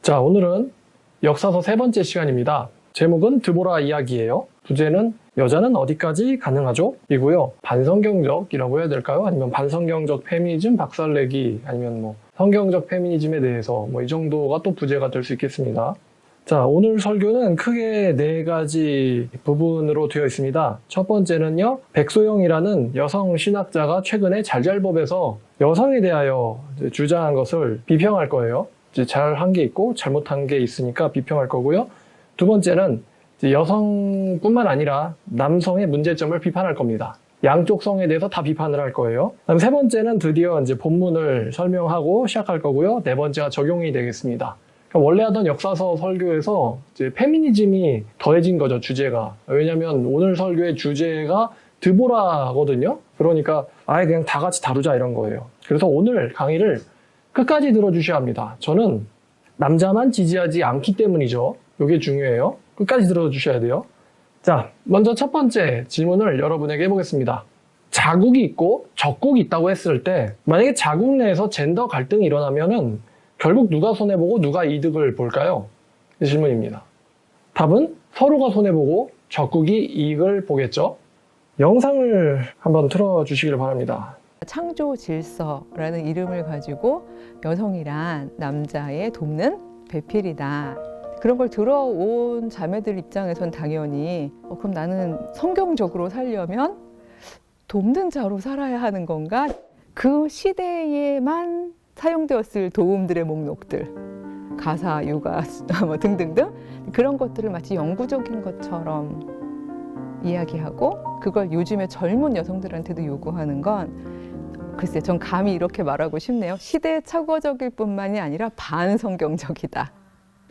자, 오늘은 역사서 세 번째 시간입니다. 제목은 드보라 이야기예요. 주제는 여자는 어디까지 가능하죠? 이고요. 반성경적이라고 해야 될까요? 아니면 반성경적 페미니즘 박살내기, 아니면 성경적 페미니즘에 대해서 이 정도가 또 부제가 될 수 있겠습니다. 자, 오늘 설교는 크게 네 가지 부분으로 되어 있습니다. 첫 번째는요, 백소영이라는 여성 신학자가 최근에 잘잘법에서 여성에 대하여 주장한 것을 비평할 거예요. 잘한 게 있고 잘못한 게 있으니까 비평할 거고요. 두 번째는 여성뿐만 아니라 남성의 문제점을 비판할 겁니다. 양쪽 성에 대해서 다 비판을 할 거예요. 그다음 세 번째는 드디어 본문을 설명하고 시작할 거고요. 네 번째가 적용이 되겠습니다. 그러니까 원래 하던 역사서 설교에서 페미니즘이 더해진 거죠, 주제가. 왜냐면 오늘 설교의 주제가 드보라거든요. 그러니까 아예 그냥 다 같이 다루자 이런 거예요. 그래서 오늘 강의를 끝까지 들어주셔야 합니다. 저는 남자만 지지하지 않기 때문이죠. 이게 중요해요. 끝까지 들어주셔야 돼요. 자, 먼저 첫 번째 질문을 여러분에게 해보겠습니다. 자국이 있고 적국이 있다고 했을 때 만약에 자국 내에서 젠더 갈등이 일어나면은 결국 누가 손해보고 누가 이득을 볼까요? 이 질문입니다. 답은 서로가 손해보고 적국이 이익을 보겠죠. 영상을 한번 틀어주시길 바랍니다. 창조 질서라는 이름을 가지고 여성이란 남자의 돕는 배필이다. 그런 걸 들어온 자매들 입장에선 당연히 그럼 나는 성경적으로 살려면 돕는 자로 살아야 하는 건가? 그 시대에만 사용되었을 도움들의 목록들, 가사, 육아 등등등 그런 것들을 마치 영구적인 것처럼 이야기하고 그걸 요즘의 젊은 여성들한테도 요구하는 건 글쎄 전 감히 이렇게 말하고 싶네요. 시대착오적일 뿐만이 아니라 반성경적이다.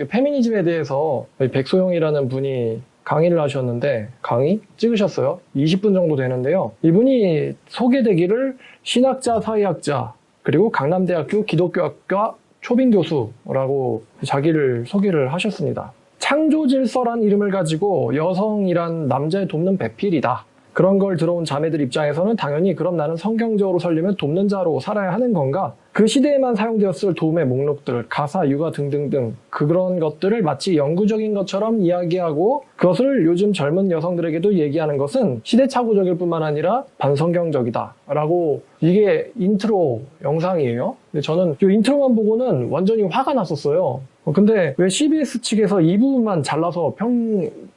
페미니즘에 대해서 백소영이라는 분이 강의를 하셨는데 강의 찍으셨어요. 20분 정도 되는데요. 이분이 소개되기를 신학자, 사회학자, 그리고 강남대학교 기독교학과 초빙교수라고 자기를 소개를 하셨습니다. 창조질서란 이름을 가지고 여성이란 남자의 돕는 배필이다. 그런 걸 들어온 자매들 입장에서는 당연히 그럼 나는 성경적으로 살려면 돕는 자로 살아야 하는 건가? 그 시대에만 사용되었을 도움의 목록들, 가사, 육아 등등등 그런 것들을 마치 영구적인 것처럼 이야기하고 그것을 요즘 젊은 여성들에게도 얘기하는 것은 시대착오적일 뿐만 아니라 반성경적이다 라고 이게 인트로 영상이에요. 근데 저는 이 인트로만 보고는 완전히 화가 났었어요. 근데 왜 CBS 측에서 이 부분만 잘라서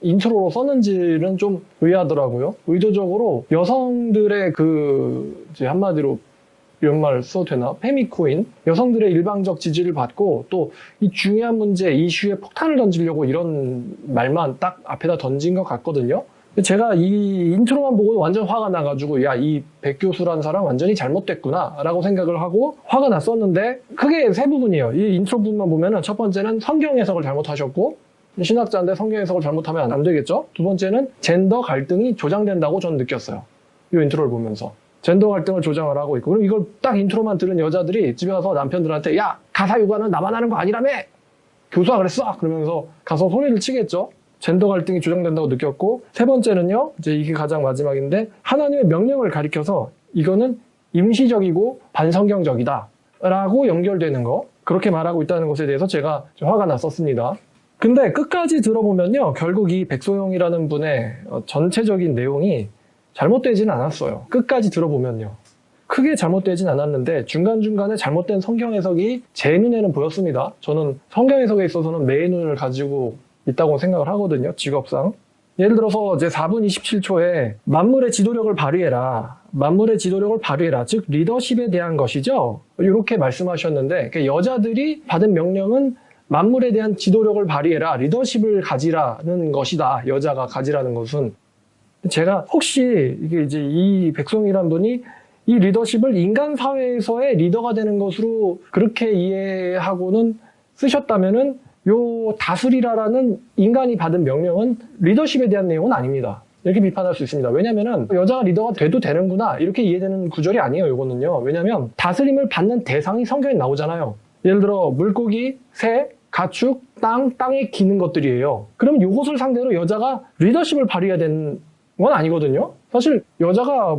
인트로로 썼는지는 좀 의아하더라고요. 의도적으로 여성들의 한마디로 이런 말 써도 되나? 페미코인? 여성들의 일방적 지지를 받고 또 이 중요한 문제, 이슈에 폭탄을 던지려고 이런 말만 딱 앞에다 던진 것 같거든요. 제가 이 인트로만 보고 완전 화가 나가지고 야, 이 백 교수라는 사람 완전히 잘못됐구나 라고 생각을 하고 화가 났었는데 크게 세 부분이에요. 이 인트로 부분만 보면은 첫 번째는 성경 해석을 잘못하셨고 신학자인데 성경 해석을 잘못하면 안 되겠죠. 두 번째는 젠더 갈등이 조장된다고 저는 느꼈어요. 이 인트로를 보면서. 젠더 갈등을 조장을 하고 있고 그럼 이걸 딱 인트로만 들은 여자들이 집에 가서 남편들한테 야, 가사 육아는 나만 하는 거 아니라며! 교수가 그랬어! 그러면서 가서 소리를 치겠죠. 젠더 갈등이 조장된다고 느꼈고 세 번째는요, 이게 가장 마지막인데 하나님의 명령을 가리켜서 이거는 임시적이고 반성경적이다 라고 연결되는 거, 그렇게 말하고 있다는 것에 대해서 제가 좀 화가 났었습니다. 근데 끝까지 들어보면요, 결국 이 백소영이라는 분의 전체적인 내용이 잘못되지는 않았어요. 끝까지 들어보면요. 크게 잘못되진 않았는데 중간중간에 잘못된 성경 해석이 제 눈에는 보였습니다. 저는 성경 해석에 있어서는 매의 눈을 가지고 있다고 생각을 하거든요. 직업상. 예를 들어서 제 4분 27초에 만물의 지도력을 발휘해라. 만물의 지도력을 발휘해라. 즉 리더십에 대한 것이죠. 이렇게 말씀하셨는데 여자들이 받은 명령은 만물에 대한 지도력을 발휘해라. 리더십을 가지라는 것이다. 여자가 가지라는 것은. 제가 혹시 이게 이 백송이란 분이 이 리더십을 인간 사회에서의 리더가 되는 것으로 그렇게 이해하고는 쓰셨다면은 요 다스리라라는 인간이 받은 명령은 리더십에 대한 내용은 아닙니다. 이렇게 비판할 수 있습니다. 왜냐면은 여자가 리더가 돼도 되는구나 이렇게 이해되는 구절이 아니에요. 이거는요. 왜냐면 다스림을 받는 대상이 성경에 나오잖아요. 예를 들어 물고기, 새, 가축, 땅에 기는 것들이에요. 그럼 이것을 상대로 여자가 리더십을 발휘해야 되는 건 아니거든요. 사실 여자가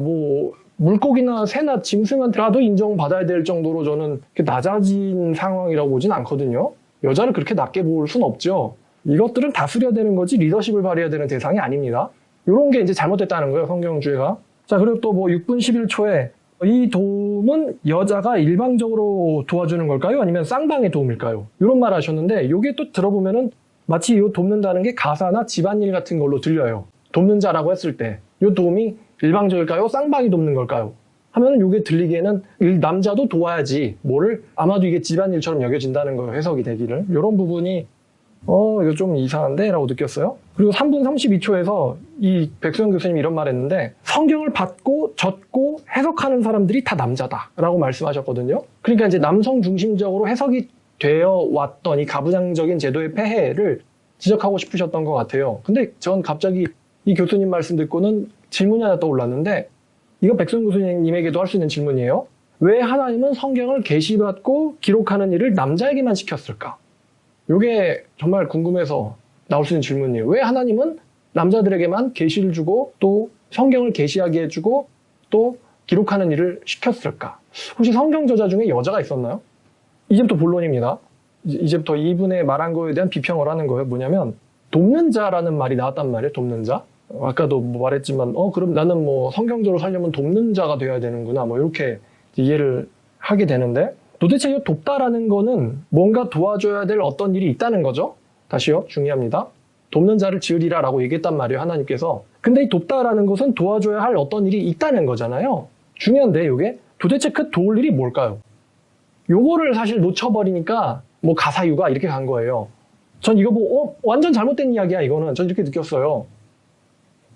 물고기나 새나 짐승한테라도 인정받아야 될 정도로 저는 낮아진 상황이라고 보진 않거든요. 여자를 그렇게 낮게 볼 순 없죠. 이것들은 다스려야 되는 거지 리더십을 발휘해야 되는 대상이 아닙니다. 이런 게 이제 잘못됐다는 거예요, 성경주의가. 자, 그리고 또 뭐 6분 11초에 이 도움은 여자가 일방적으로 도와주는 걸까요? 아니면 쌍방의 도움일까요? 이런 말 하셨는데 이게 또 들어보면은 마치 이 돕는다는 게 가사나 집안일 같은 걸로 들려요. 돕는 자라고 했을 때 이 도움이 일방적일까요? 쌍방이 돕는 걸까요? 하면은 이게 들리기에는 남자도 도와야지 뭐를 아마도 이게 집안일처럼 여겨진다는 거예요. 해석이 되기를. 이런 부분이 이거 좀 이상한데? 라고 느꼈어요. 그리고 3분 32초에서 이 백수영 교수님이 이런 말 했는데 성경을 받고 젖고 해석하는 사람들이 다 남자다 라고 말씀하셨거든요. 그러니까 이제 남성 중심적으로 해석이 되어 왔던 이 가부장적인 제도의 폐해를 지적하고 싶으셨던 것 같아요. 근데 전 갑자기 이 교수님 말씀 듣고는 질문이 하나 떠올랐는데 이거 백수영 교수님에게도 할 수 있는 질문이에요. 왜 하나님은 성경을 계시받고 기록하는 일을 남자에게만 시켰을까? 이게 정말 궁금해서 나올 수 있는 질문이에요. 왜 하나님은 남자들에게만 계시를 주고 또 성경을 계시하게 해주고 또 기록하는 일을 시켰을까? 혹시 성경 저자 중에 여자가 있었나요? 이제부터 본론입니다. 이제부터 이분의 말한 거에 대한 비평을 하는 거예요. 뭐냐면 돕는 자라는 말이 나왔단 말이에요. 돕는 자. 아까도 뭐 말했지만 그럼 나는 뭐 성경적으로 살려면 돕는 자가 돼야 되는구나. 뭐 이렇게 이해를 하게 되는데 도대체 이 돕다라는 거는 뭔가 도와줘야 될 어떤 일이 있다는 거죠. 다시요. 중요합니다. 돕는 자를 지으리라 라고 얘기했단 말이에요. 하나님께서. 근데 이 돕다라는 것은 도와줘야 할 어떤 일이 있다는 거잖아요. 중요한데 이게 도대체 그 도울 일이 뭘까요? 요거를 사실 놓쳐버리니까 뭐 가사유가 이렇게 간 거예요. 전 이거 보고 완전 잘못된 이야기야 이거는. 전 이렇게 느꼈어요.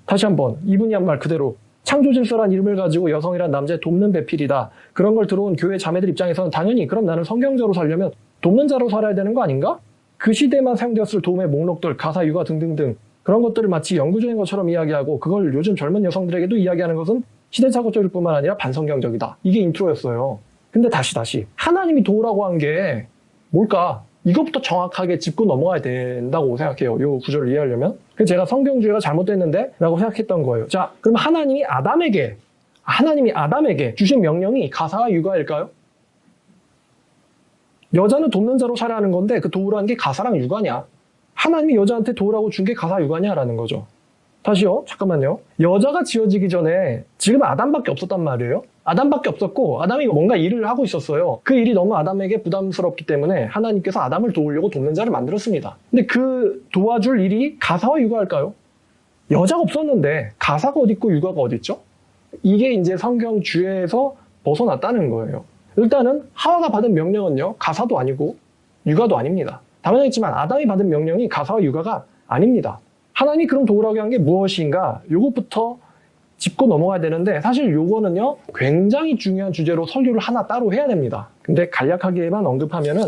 다시 한번 이분이 한 말 그대로 창조질서란 이름을 가지고 여성이란 남자의 돕는 배필이다. 그런 걸 들어온 교회 자매들 입장에서는 당연히 그럼 나는 성경자로 살려면 돕는 자로 살아야 되는 거 아닌가? 그 시대만 사용되었을 도움의 목록들, 가사, 육아 등등등 그런 것들을 마치 영구적인 것처럼 이야기하고 그걸 요즘 젊은 여성들에게도 이야기하는 것은 시대착오적일 뿐만 아니라 반성경적이다. 이게 인트로였어요. 근데 다시 하나님이 도우라고 한 게 뭘까? 이것부터 정확하게 짚고 넘어가야 된다고 생각해요. 이 구절을 이해하려면. 그래서 제가 성경주의가 잘못됐는데 라고 생각했던 거예요. 자, 그럼 하나님이 아담에게 주신 명령이 가사와 육아일까요? 여자는 돕는 자로 살아야 하는 건데 그 도우라는 게 가사랑 육아냐? 하나님이 여자한테 도우라고 준 게 가사 육아냐라는 거죠. 다시요. 잠깐만요. 여자가 지어지기 전에 지금 아담밖에 없었단 말이에요. 아담밖에 없었고 아담이 뭔가 일을 하고 있었어요. 그 일이 너무 아담에게 부담스럽기 때문에 하나님께서 아담을 도우려고 돕는 자를 만들었습니다. 근데 그 도와줄 일이 가사와 육아일까요? 여자가 없었는데 가사가 어디 있고 육아가 어디 있죠? 이게 이제 성경 주에서 벗어났다는 거예요. 일단은 하와가 받은 명령은요. 가사도 아니고 육아도 아닙니다. 당연하겠지만 아담이 받은 명령이 가사와 육아가 아닙니다. 하나님이 그럼 도우라고 한 게 무엇인가? 요것부터 짚고 넘어가야 되는데 사실 요거는요. 굉장히 중요한 주제로 설교를 하나 따로 해야 됩니다. 근데 간략하게만 언급하면은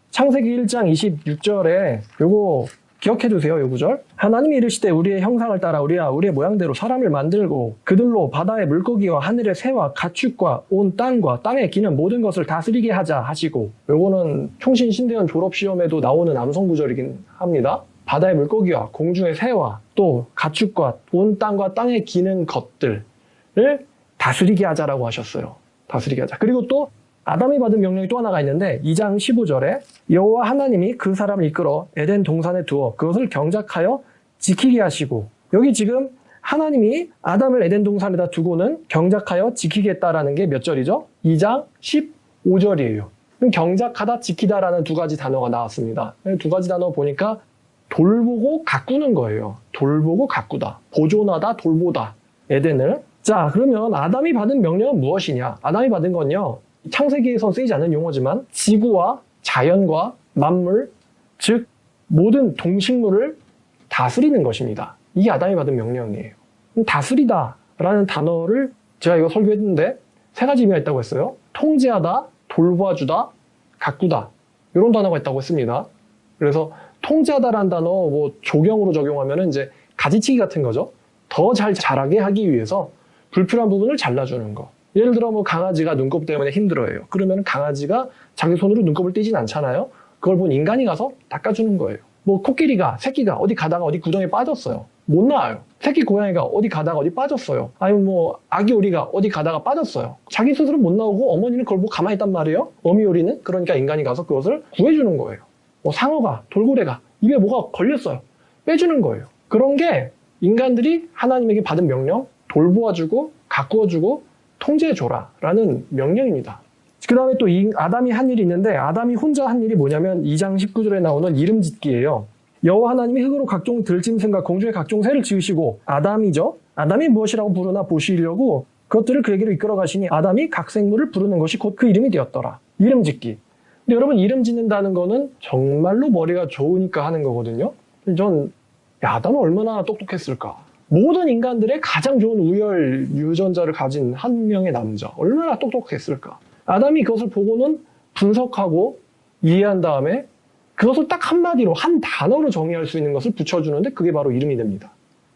창세기 1장 26절에 요거 기억해 두세요. 요 구절. 하나님이 이르시되 우리의 형상을 따라 우리의 모양대로 사람을 만들고 그들로 바다의 물고기와 하늘의 새와 가축과 온 땅과 땅에 기는 모든 것을 다스리게 하자 하시고 요거는 총신 신대원 졸업시험에도 나오는 암송 구절이긴 합니다. 바다의 물고기와 공중의 새와 또 가축과 온 땅과 땅에 기는 것들을 다스리게 하자라고 하셨어요. 다스리게 하자. 그리고 또 아담이 받은 명령이 또 하나가 있는데 2장 15절에 여호와 하나님이 그 사람을 이끌어 에덴 동산에 두어 그것을 경작하여 지키게 하시고 여기 지금 하나님이 아담을 에덴 동산에다 두고는 경작하여 지키게 했다라는 게 몇 절이죠? 2장 15절이에요. 그럼 경작하다 지키다라는 두 가지 단어가 나왔습니다. 두 가지 단어 보니까 돌보고 가꾸는 거예요. 돌보고 가꾸다. 보존하다, 돌보다. 에덴을. 자, 그러면 아담이 받은 명령은 무엇이냐? 아담이 받은 건요. 창세기에선 쓰이지 않는 용어지만 지구와 자연과 만물, 즉 모든 동식물을 다스리는 것입니다. 이게 아담이 받은 명령이에요. 다스리다라는 단어를 제가 이거 설교했는데 세 가지 의미가 있다고 했어요. 통제하다, 돌봐주다, 가꾸다 이런 단어가 있다고 했습니다. 그래서 통제하다라는 단어 뭐 조경으로 적용하면 이제 가지치기 같은 거죠. 더 잘 자라게 하기 위해서 불필요한 부분을 잘라주는 거. 예를 들어 뭐 강아지가 눈곱 때문에 힘들어해요. 그러면 강아지가 자기 손으로 눈곱을 떼진 않잖아요. 그걸 본 인간이 가서 닦아주는 거예요. 뭐 코끼리가 새끼가 어디 가다가 어디 구덩이에 빠졌어요. 못 나와요. 새끼 고양이가 어디 가다가 어디 빠졌어요. 아니면 뭐 아기 오리가 어디 가다가 빠졌어요. 자기 스스로 못 나오고 어머니는 그걸 보고 가만히 있단 말이에요. 어미 오리는 그러니까 인간이 가서 그것을 구해주는 거예요. 뭐 상어가, 돌고래가 입에 뭐가 걸렸어요. 빼주는 거예요. 그런 게 인간들이 하나님에게 받은 명령, 돌보아주고 가꾸어주고 통제해줘라 라는 명령입니다. 그 다음에 또 아담이 한 일이 있는데, 아담이 혼자 한 일이 뭐냐면 2장 19절에 나오는 이름 짓기예요. 여호와 하나님이 흙으로 각종 들짐승과 공중의 각종 새를 지으시고, 아담이죠. 아담이 무엇이라고 부르나 보시려고 그것들을 그에게로 이끌어 가시니 아담이 각 생물을 부르는 것이 곧 그 이름이 되었더라. 이름 짓기. 근데 여러분, 이름 짓는다는 거는 정말로 머리가 좋으니까 하는 거거든요. 전 아담은 얼마나 똑똑했을까. 모든 인간들의 가장 좋은 우열 유전자를 가진 한 명의 남자, 얼마나 똑똑했을까. 아담이 그것을 보고는 분석하고 이해한 다음에 그것을 딱 한마디로, 한 단어로 정의할 수 있는 것을 붙여주는데 그게 바로 이름이 됩니다.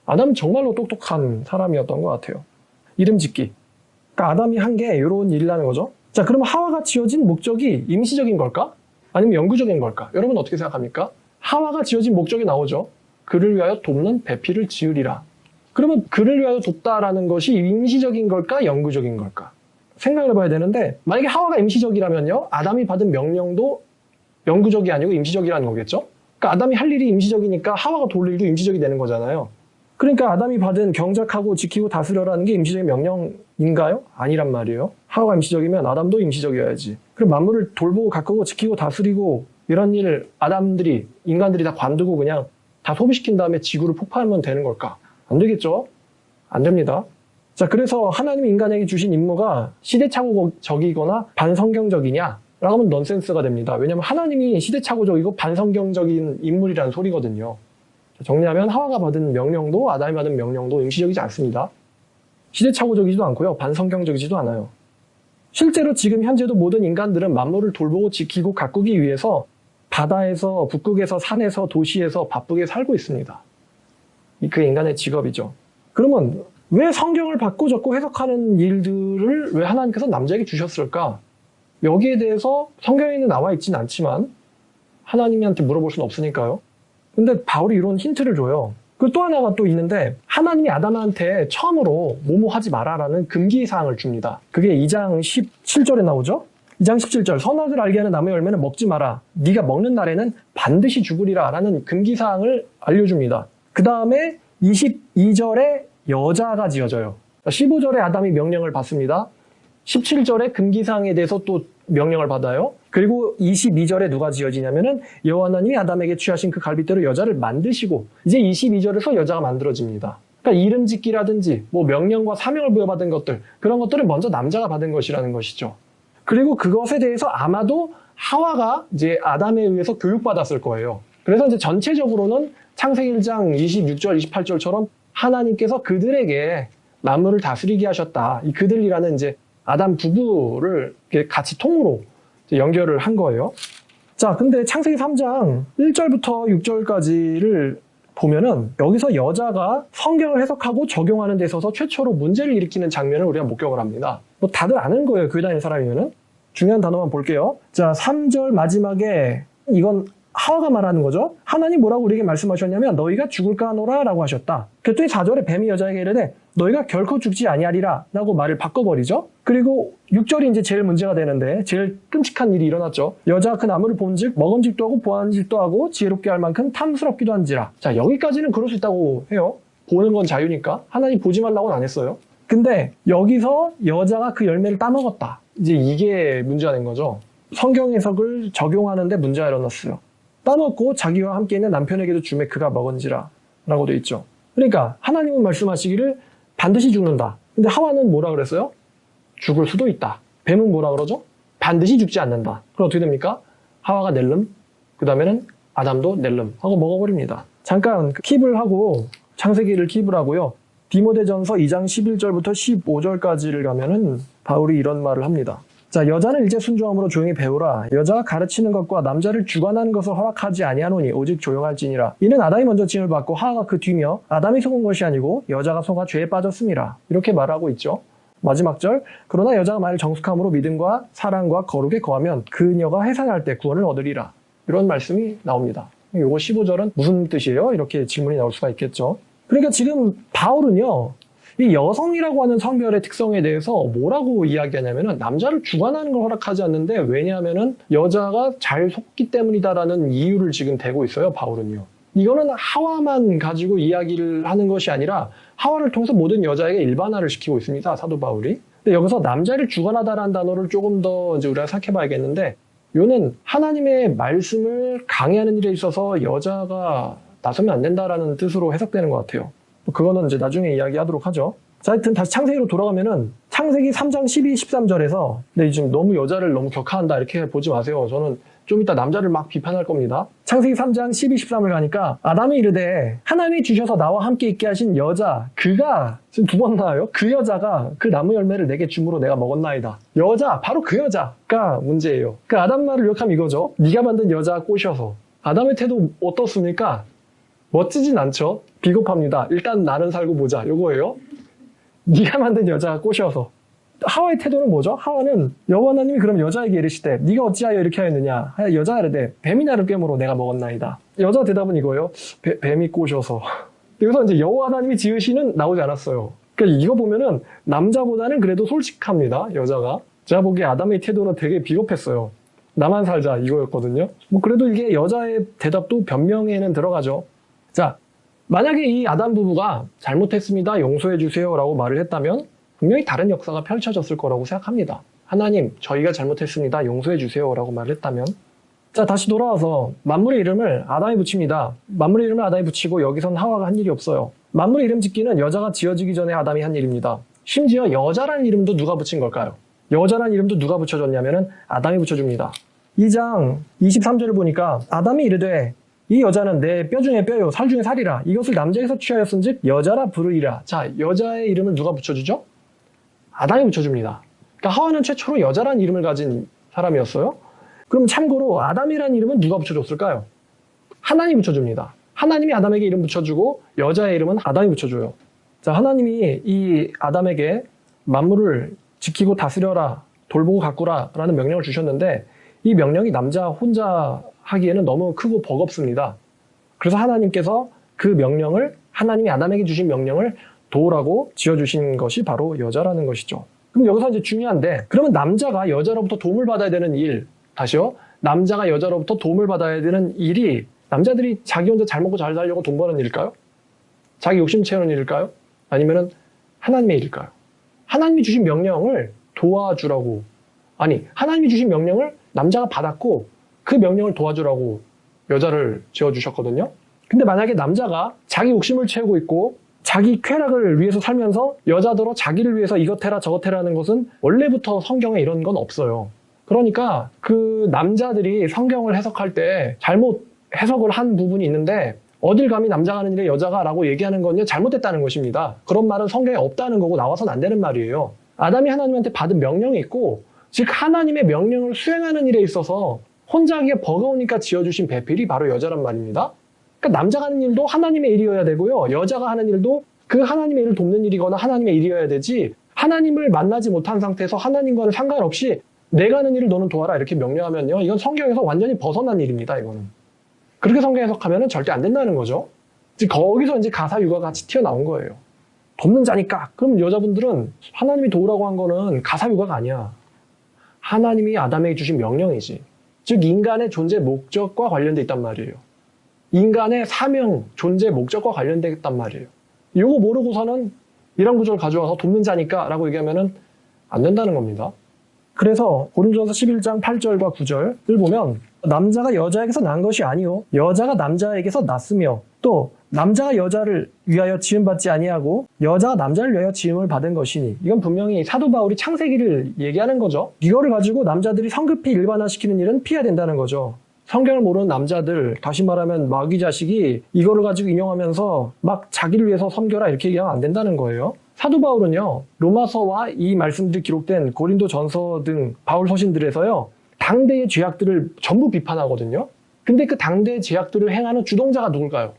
아담은 정말로 똑똑한 사람이었던 것 같아요. 이름 짓기. 그러니까 아담이 한 게 이런 일이라는 거죠. 자, 그럼 하와가 지어진 목적이 임시적인 걸까? 아니면 영구적인 걸까? 여러분 어떻게 생각합니까? 하와가 지어진 목적이 나오죠. 그를 위하여 돕는 배필을 지으리라. 그러면 그를 위하여 돕다라는 것이 임시적인 걸까? 영구적인 걸까? 생각을 해봐야 되는데, 만약에 하와가 임시적이라면요, 아담이 받은 명령도 영구적이 아니고 임시적이라는 거겠죠? 그러니까 아담이 할 일이 임시적이니까 하와가 도울 일도 임시적이 되는 거잖아요. 그러니까 아담이 받은 경작하고 지키고 다스려라는 게 임시적인 명령인가요? 아니란 말이에요. 하와가 임시적이면 아담도 임시적이어야지. 그럼 만물을 돌보고 가꾸고 지키고 다스리고 이런 일 아담들이, 인간들이 다 관두고 그냥 다 소비시킨 다음에 지구를 폭파하면 되는 걸까? 안 되겠죠? 안 됩니다. 자, 그래서 하나님이 인간에게 주신 임무가 시대착오적이거나 반성경적이냐? 라고 하면 넌센스가 됩니다. 왜냐하면 하나님이 시대착오적이고 반성경적인 인물이라는 소리거든요. 정리하면 하와가 받은 명령도 아담이 받은 명령도 임시적이지 않습니다. 시대착오적이지도 않고요. 반성경적이지도 않아요. 실제로 지금 현재도 모든 인간들은 만물을 돌보고 지키고 가꾸기 위해서 바다에서, 북극에서, 산에서, 도시에서 바쁘게 살고 있습니다. 그 인간의 직업이죠. 그러면 왜 성경을 바꾸적고 해석하는 일들을 왜 하나님께서 남자에게 주셨을까? 여기에 대해서 성경에는 나와 있진 않지만 하나님한테 물어볼 수는 없으니까요. 근데 바울이 이런 힌트를 줘요. 그리고 또 하나가 또 있는데, 하나님이 아담한테 처음으로 뭐뭐 하지 마라라는 금기사항을 줍니다. 그게 2장 17절에 나오죠. 2장 17절, 선악을 알게 하는 나무의 열매는 먹지 마라. 네가 먹는 날에는 반드시 죽으리라 라는 금기사항을 알려줍니다. 그 다음에 22절에 여자가 지어져요. 15절에 아담이 명령을 받습니다. 17절에 금기사항에 대해서 또 명령을 받아요. 그리고 22절에 누가 지어지냐면은 여호와 하나님이 아담에게 취하신 그 갈빗대로 여자를 만드시고, 이제 22절에서 여자가 만들어집니다. 그러니까 이름 짓기라든지 뭐 명령과 사명을 부여받은 것들, 그런 것들을 먼저 남자가 받은 것이라는 것이죠. 그리고 그것에 대해서 아마도 하와가 이제 아담에 의해서 교육받았을 거예요. 그래서 이제 전체적으로는 창세기 1장 26절, 28절처럼 하나님께서 그들에게 만물을 다스리게 하셨다. 이 그들이라는 이제 아담 부부를 같이 통으로 연결을 한 거예요. 자, 근데 창세기 3장 1절부터 6절까지를 보면은 여기서 여자가 성경을 해석하고 적용하는 데 있어서 최초로 문제를 일으키는 장면을 우리가 목격을 합니다. 뭐 다들 아는 거예요. 교회 다니는 사람이면은. 중요한 단어만 볼게요. 자, 3절 마지막에 이건 하와가 말하는 거죠. 하나님 뭐라고 우리에게 말씀하셨냐면 너희가 죽을까 하노라 라고 하셨다. 그랬더니 4절에 뱀이 여자에게 이르되 너희가 결코 죽지 아니하리라 라고 말을 바꿔버리죠. 그리고 6절이 이제 제일 문제가 되는데 제일 끔찍한 일이 일어났죠. 여자가 그 나무를 본즉 먹음직도 하고 보안직도 하고 지혜롭게 할 만큼 탐스럽기도 한지라. 자, 여기까지는 그럴 수 있다고 해요. 보는 건 자유니까. 하나님 보지 말라고는 안 했어요. 근데 여기서 여자가 그 열매를 따먹었다. 이제 이게 문제가 된 거죠. 성경 해석을 적용하는데 문제가 일어났어요. 따먹고 자기와 함께 있는 남편에게도 주매 그가 먹은지라 라고 돼 있죠. 그러니까 하나님은 말씀하시기를 반드시 죽는다. 근데 하와는 뭐라 그랬어요? 죽을 수도 있다. 뱀은 뭐라 그러죠? 반드시 죽지 않는다. 그럼 어떻게 됩니까? 하와가 낼름, 그 다음에는 아담도 낼름 하고 먹어버립니다. 잠깐 킵을 하고 창세기를 킵을 하고요. 디모데전서 2장 11절부터 15절까지를 가면은 바울이 이런 말을 합니다. 자, 여자는 일제 순종함으로 조용히 배우라. 여자가 가르치는 것과 남자를 주관하는 것을 허락하지 아니하노니 오직 조용할지니라. 이는 아담이 먼저 지음을 받고 하와가 그 뒤며 아담이 속은 것이 아니고 여자가 속아 죄에 빠졌음이라. 이렇게 말하고 있죠. 마지막 절, 그러나 여자가 만일 정숙함으로 믿음과 사랑과 거룩에 거하면 그녀가 해산할 때 구원을 얻으리라. 이런 말씀이 나옵니다. 요거 15절은 무슨 뜻이에요? 이렇게 질문이 나올 수가 있겠죠. 그러니까 지금 바울은요, 이 여성이라고 하는 성별의 특성에 대해서 뭐라고 이야기하냐면은 남자를 주관하는 걸 허락하지 않는데 왜냐하면은 여자가 잘 속기 때문이다라는 이유를 지금 대고 있어요, 바울은요. 이거는 하와만 가지고 이야기를 하는 것이 아니라 하와를 통해서 모든 여자에게 일반화를 시키고 있습니다, 사도 바울이. 근데 여기서 남자를 주관하다라는 단어를 조금 더 이제 우리가 생각해 봐야겠는데, 요는 하나님의 말씀을 강의하는 일에 있어서 여자가 나서면 안 된다라는 뜻으로 해석되는 것 같아요. 그거는 이제 나중에 이야기하도록 하죠. 자, 하여튼 다시 창세기로 돌아가면은 창세기 3장 12, 13절에서 근데 지금 너무 여자를 너무 격하한다 이렇게 보지 마세요. 저는 좀 이따 남자를 막 비판할 겁니다. 창세기 3장 12, 13을 가니까 아담이 이르되 하나님이 주셔서 나와 함께 있게 하신 여자 그가 지금 두 번 나와요. 그 여자가 그 나무 열매를 내게 줌으로 내가 먹었나이다. 여자 바로 그 여자가 문제예요. 그 아담 말을 요약하면 이거죠. 네가 만든 여자 꼬셔서. 아담의 태도 어떻습니까? 멋지진 않죠. 비겁합니다. 일단 나는 살고 보자. 요거예요. 네가 만든 여자가 꼬셔서. 하와의 태도는 뭐죠? 하와는 여호와 하나님이 그럼 여자에게 이르시되 네가 어찌하여 이렇게 하였느냐? 여자가 이르되 뱀이 나를 꿰므로 내가 먹었나이다. 여자 대답은 이거예요. 뱀이 꼬셔서. 여기서 이제 여호와 하나님이 지으시는 나오지 않았어요. 그러니까 이거 보면은 남자보다는 그래도 솔직합니다. 여자가. 제가 보기에 아담의 태도는 되게 비겁했어요. 나만 살자 이거였거든요. 뭐 그래도 이게 여자의 대답도 변명에는 들어가죠. 자, 만약에 이 아담 부부가 잘못했습니다. 용서해 주세요 라고 말을 했다면 분명히 다른 역사가 펼쳐졌을 거라고 생각합니다. 하나님, 저희가 잘못했습니다. 용서해 주세요 라고 말을 했다면. 자, 다시 돌아와서 만물의 이름을 아담이 붙입니다. 만물의 이름을 아담이 붙이고 여기선 하와가 한 일이 없어요. 만물의 이름 짓기는 여자가 지어지기 전에 아담이 한 일입니다. 심지어 여자라는 이름도 누가 붙인 걸까요? 여자라는 이름도 누가 붙여줬냐면은 아담이 붙여줍니다. 2장 23절을 보니까 아담이 이르되 이 여자는 내 뼈 중에 뼈요 살 중에 살이라 이것을 남자에서 취하였은즉 여자라 부르리라. 자, 여자의 이름을 누가 붙여주죠? 아담이 붙여줍니다. 그러니까 하와는 최초로 여자라는 이름을 가진 사람이었어요. 그럼 참고로 아담이라는 이름은 누가 붙여줬을까요? 하나님이 붙여줍니다. 하나님이 아담에게 이름 붙여주고 여자의 이름은 아담이 붙여줘요. 자, 하나님이 이 아담에게 만물을 지키고 다스려라, 돌보고 가꾸라 라는 명령을 주셨는데 이 명령이 남자 혼자 하기에는 너무 크고 버겁습니다. 그래서 하나님께서 그 명령을 하나님이 아담에게 주신 명령을 도우라고 지어주신 것이 바로 여자라는 것이죠. 그럼 여기서 이제 중요한데 그러면 남자가 여자로부터 도움을 받아야 되는 일, 다시요. 남자가 여자로부터 도움을 받아야 되는 일이 남자들이 자기 혼자 잘 먹고 잘 살려고 돈 버는 일일까요? 자기 욕심 채우는 일일까요? 아니면은 하나님의 일일까요? 하나님이 주신 명령을 도와주라고. 아니, 하나님이 주신 명령을 남자가 받았고 그 명령을 도와주라고 여자를 지어주셨거든요. 근데 만약에 남자가 자기 욕심을 채우고 있고 자기 쾌락을 위해서 살면서 여자더러 자기를 위해서 이것 해라 저것 해라는 것은 원래부터 성경에 이런 건 없어요. 그러니까 그 남자들이 성경을 해석할 때 잘못 해석을 한 부분이 있는데 어딜 감히 남자가 하는 일에 여자가 라고 얘기하는 건요 잘못됐다는 것입니다. 그런 말은 성경에 없다는 거고 나와서는 안 되는 말이에요. 아담이 하나님한테 받은 명령이 있고 즉 하나님의 명령을 수행하는 일에 있어서 혼자 하기가 버거우니까 지어주신 배필이 바로 여자란 말입니다. 그러니까 남자가 하는 일도 하나님의 일이어야 되고요. 여자가 하는 일도 그 하나님의 일을 돕는 일이거나 하나님의 일이어야 되지 하나님을 만나지 못한 상태에서 하나님과는 상관없이 내가 하는 일을 너는 도와라 이렇게 명령하면요. 이건 성경에서 완전히 벗어난 일입니다. 이거는. 그렇게 성경 해석하면 절대 안 된다는 거죠. 즉 거기서 이제 가사 육아가 같이 튀어나온 거예요. 돕는 자니까. 그럼 여자분들은 하나님이 도우라고 한 거는 가사 육아가 아니야. 하나님이 아담에게 주신 명령이지. 즉 인간의 존재 목적과 관련돼 있단 말이에요. 인간의 사명, 존재 목적과 관련돼 있단 말이에요. 이거 모르고서는 이런 구조를 가져와서 돕는 자니까 라고 얘기하면 안 된다는 겁니다. 그래서 고린도전서 11장 8절과 9절을 보면 남자가 여자에게서 난 것이 아니요 여자가 남자에게서 났으며 또 남자가 여자를 위하여 지음받지 아니하고 여자가 남자를 위하여 지음을 받은 것이니 이건 분명히 사도 바울이 창세기를 얘기하는 거죠. 이거를 가지고 남자들이 성급히 일반화시키는 일은 피해야 된다는 거죠. 성경을 모르는 남자들, 다시 말하면 마귀 자식이 이거를 가지고 인용하면서 막 자기를 위해서 섬겨라 이렇게 얘기하면 안 된다는 거예요. 사도 바울은요, 로마서와 이 말씀들이 기록된 고린도 전서 등 바울 서신들에서요, 당대의 죄악들을 전부 비판하거든요. 근데 그 당대의 죄악들을 행하는 주동자가 누굴까요?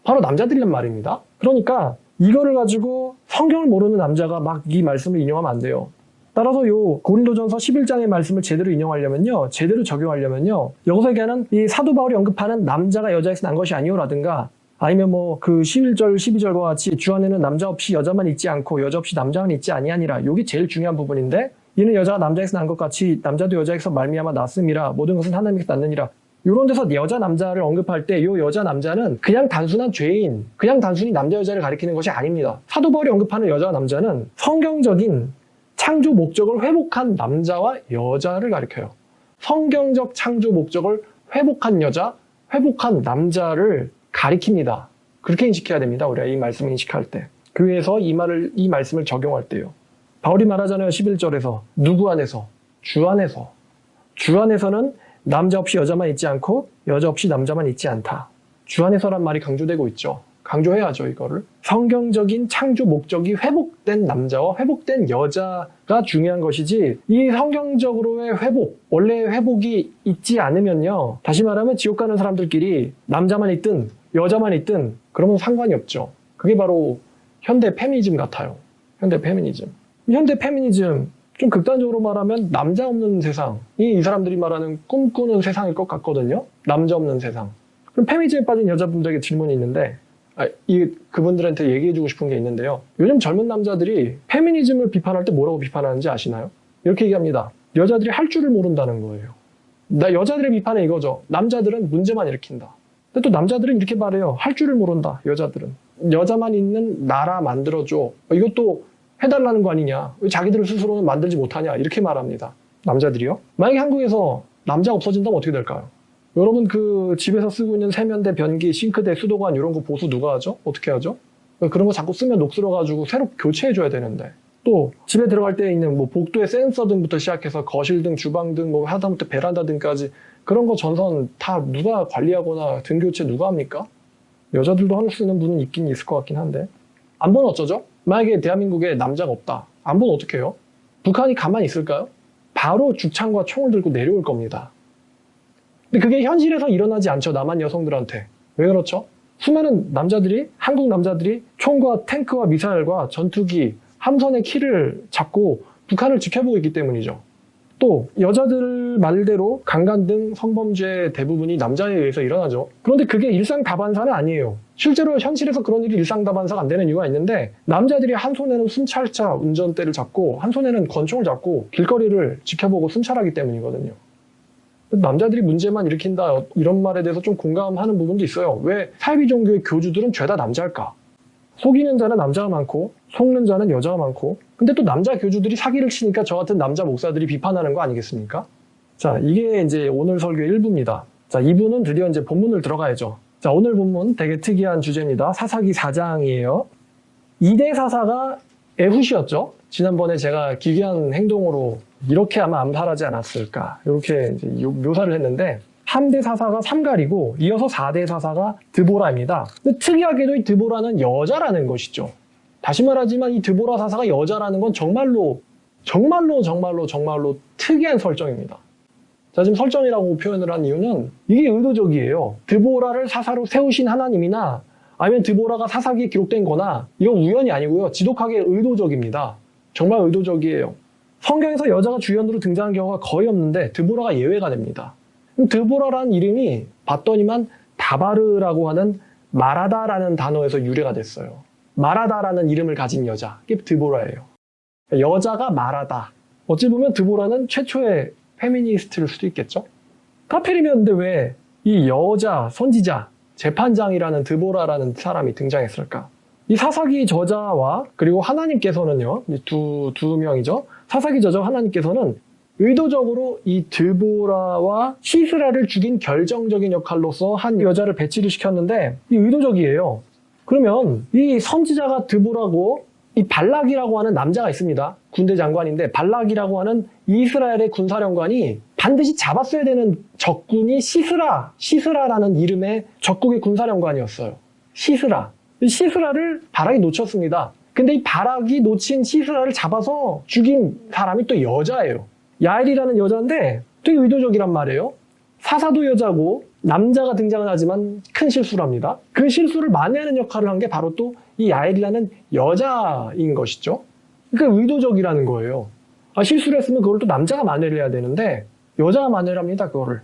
바로 남자들이란 말입니다. 그러니까 이거를 가지고 성경을 모르는 남자가 막 이 말씀을 인용하면 안 돼요. 따라서 요 고린도전서 11장의 말씀을 제대로 인용하려면요, 제대로 적용하려면요, 여기서 얘기하는 이 사도 바울이 언급하는 남자가 여자에서 난 것이 아니오라든가 아니면 뭐 그 11절, 12절과 같이 주 안에는 남자 없이 여자만 있지 않고 여자 없이 남자만 있지 아니하니라. 이게 제일 중요한 부분인데 이는 여자가 남자에서 난 것 같이 남자도 여자에서 말미암아 났음이라. 모든 것은 하나님께서 났느니라. 이런 데서 여자 남자를 언급할 때 이 여자 남자는 그냥 단순한 죄인, 그냥 단순히 남자 여자를 가리키는 것이 아닙니다. 사도 바울이 언급하는 여자 남자는 성경적인 창조 목적을 회복한 남자와 여자를 가리켜요. 성경적 창조 목적을 회복한 여자, 회복한 남자를 가리킵니다. 그렇게 인식해야 됩니다. 우리가 이 말씀을 인식할 때. 교회에서 이 말씀을 적용할 때요. 바울이 말하잖아요. 11절에서 누구 안에서? 주 안에서. 주 안에서는 남자 없이 여자만 있지 않고 여자 없이 남자만 있지 않다. 주 안에서란 말이 강조되고 있죠. 강조해야죠, 이거를. 성경적인 창조 목적이 회복된 남자와 회복된 여자가 중요한 것이지 이 성경적으로의 회복, 원래의 회복이 있지 않으면요. 다시 말하면 지옥 가는 사람들끼리 남자만 있든 여자만 있든 그러면 상관이 없죠. 그게 바로 현대 페미니즘 같아요. 현대 페미니즘. 현대 페미니즘 좀 극단적으로 말하면 남자 없는 세상이 이 사람들이 말하는 꿈꾸는 세상일 것 같거든요. 남자 없는 세상. 그럼 페미니즘에 빠진 여자분들에게 질문이 있는데 그분들한테 얘기해주고 싶은 게 있는데요. 요즘 젊은 남자들이 페미니즘을 비판할 때 뭐라고 비판하는지 아시나요? 이렇게 얘기합니다. 여자들이 할 줄을 모른다는 거예요. 여자들의 비판은 이거죠. 남자들은 문제만 일으킨다. 근데 또 남자들은 이렇게 말해요. 할 줄을 모른다. 여자들은. 여자만 있는 나라 만들어줘. 이것도 해달라는 거 아니냐. 왜 자기들 스스로는 만들지 못하냐. 이렇게 말합니다. 남자들이요. 만약에 한국에서 남자가 없어진다면 어떻게 될까요? 여러분 그 집에서 쓰고 있는 세면대, 변기, 싱크대, 수도관 이런 거 보수 누가 하죠? 어떻게 하죠? 그런 거 자꾸 쓰면 녹슬어가지고 새로 교체해줘야 되는데 또 집에 들어갈 때 있는 뭐 복도의 센서 등부터 시작해서 거실 등, 주방 등, 뭐 하다못해 베란다 등까지 그런 거 전선 다 누가 관리하거나 등 교체 누가 합니까? 여자들도 할 수 있는 분은 있긴 있을 것 같긴 한데 안보는 어쩌죠? 만약에 대한민국에 남자가 없다. 안보는 어떻게 해요? 북한이 가만히 있을까요? 바로 죽창과 총을 들고 내려올 겁니다. 근데 그게 현실에서 일어나지 않죠. 남한 여성들한테. 왜 그렇죠? 수많은 남자들이, 한국 남자들이 총과 탱크와 미사일과 전투기, 함선의 키를 잡고 북한을 지켜보고 있기 때문이죠. 또 여자들 말대로 강간 등 성범죄 대부분이 남자에 의해서 일어나죠. 그런데 그게 일상다반사는 아니에요. 실제로 현실에서 그런 일이 일상다반사가 안 되는 이유가 있는데 남자들이 한 손에는 순찰차 운전대를 잡고 한 손에는 권총을 잡고 길거리를 지켜보고 순찰하기 때문이거든요. 남자들이 문제만 일으킨다 이런 말에 대해서 좀 공감하는 부분도 있어요. 왜 사이비 종교의 교주들은 죄다 남자일까? 속이는 자는 남자가 많고 속는 자는 여자가 많고 근데 또 남자 교주들이 사기를 치니까 저 같은 남자 목사들이 비판하는 거 아니겠습니까? 자, 이게 이제 오늘 설교의 일부입니다. 자, 2부는 드디어 이제 본문을 들어가야죠. 자, 오늘 본문 되게 특이한 주제입니다. 사사기 4장이에요. 2대 사사가 에훗이었죠. 지난번에 제가 기괴한 행동으로 이렇게 아마 암살하지 않았을까 이렇게 이제 묘사를 했는데 3대 사사가 삼갈이고 이어서 4대 사사가 드보라입니다. 근데 특이하게도 이 드보라는 여자라는 것이죠. 다시 말하지만 이 드보라 사사가 여자라는 건 정말로 특이한 설정입니다. 자, 지금 설정이라고 표현을 한 이유는 이게 의도적이에요. 드보라를 사사로 세우신 하나님이나 아니면 드보라가 사사기에 기록된 거나 이건 우연이 아니고요. 지독하게 의도적입니다. 정말 의도적이에요. 성경에서 여자가 주연으로 등장하는 경우가 거의 없는데 드보라가 예외가 됩니다. 드보라라는 이름이 봤더니만 다바르라고 하는 마라다라는 단어에서 유래가 됐어요. 마라다라는 이름을 가진 여자, 이게 드보라예요. 여자가 마라다. 어찌 보면 드보라는 최초의 페미니스트일 수도 있겠죠? 하필이면 근데 왜 이 여자, 선지자, 재판장이라는 드보라라는 사람이 등장했을까? 이 사사기 저자와 그리고 하나님께서는요, 두 명이죠. 사사기 저자와 하나님께서는 의도적으로 이 드보라와 시스라를 죽인 결정적인 역할로서 한 여자를 배치를 시켰는데 이 의도적이에요. 그러면 이 선지자가 드보라고 이 발락이라고 하는 남자가 있습니다. 군대 장관인데 발락이라고 하는 이스라엘의 군사령관이 반드시 잡았어야 되는 적군이 시스라라는 이름의 적국의 군사령관이었어요. 시스라를 바락이 놓쳤습니다. 근데 이 바락이 놓친 시스라를 잡아서 죽인 사람이 또 여자예요. 야엘이라는 여자인데 되게 의도적이란 말이에요. 사사도 여자고 남자가 등장을 하지만 큰 실수를 합니다. 그 실수를 만회하는 역할을 한 게 바로 또 이 야엘이라는 여자인 것이죠. 그러니까 의도적이라는 거예요. 실수를 했으면 그걸 또 남자가 만회를 해야 되는데 여자가 만회를 합니다. 그거를.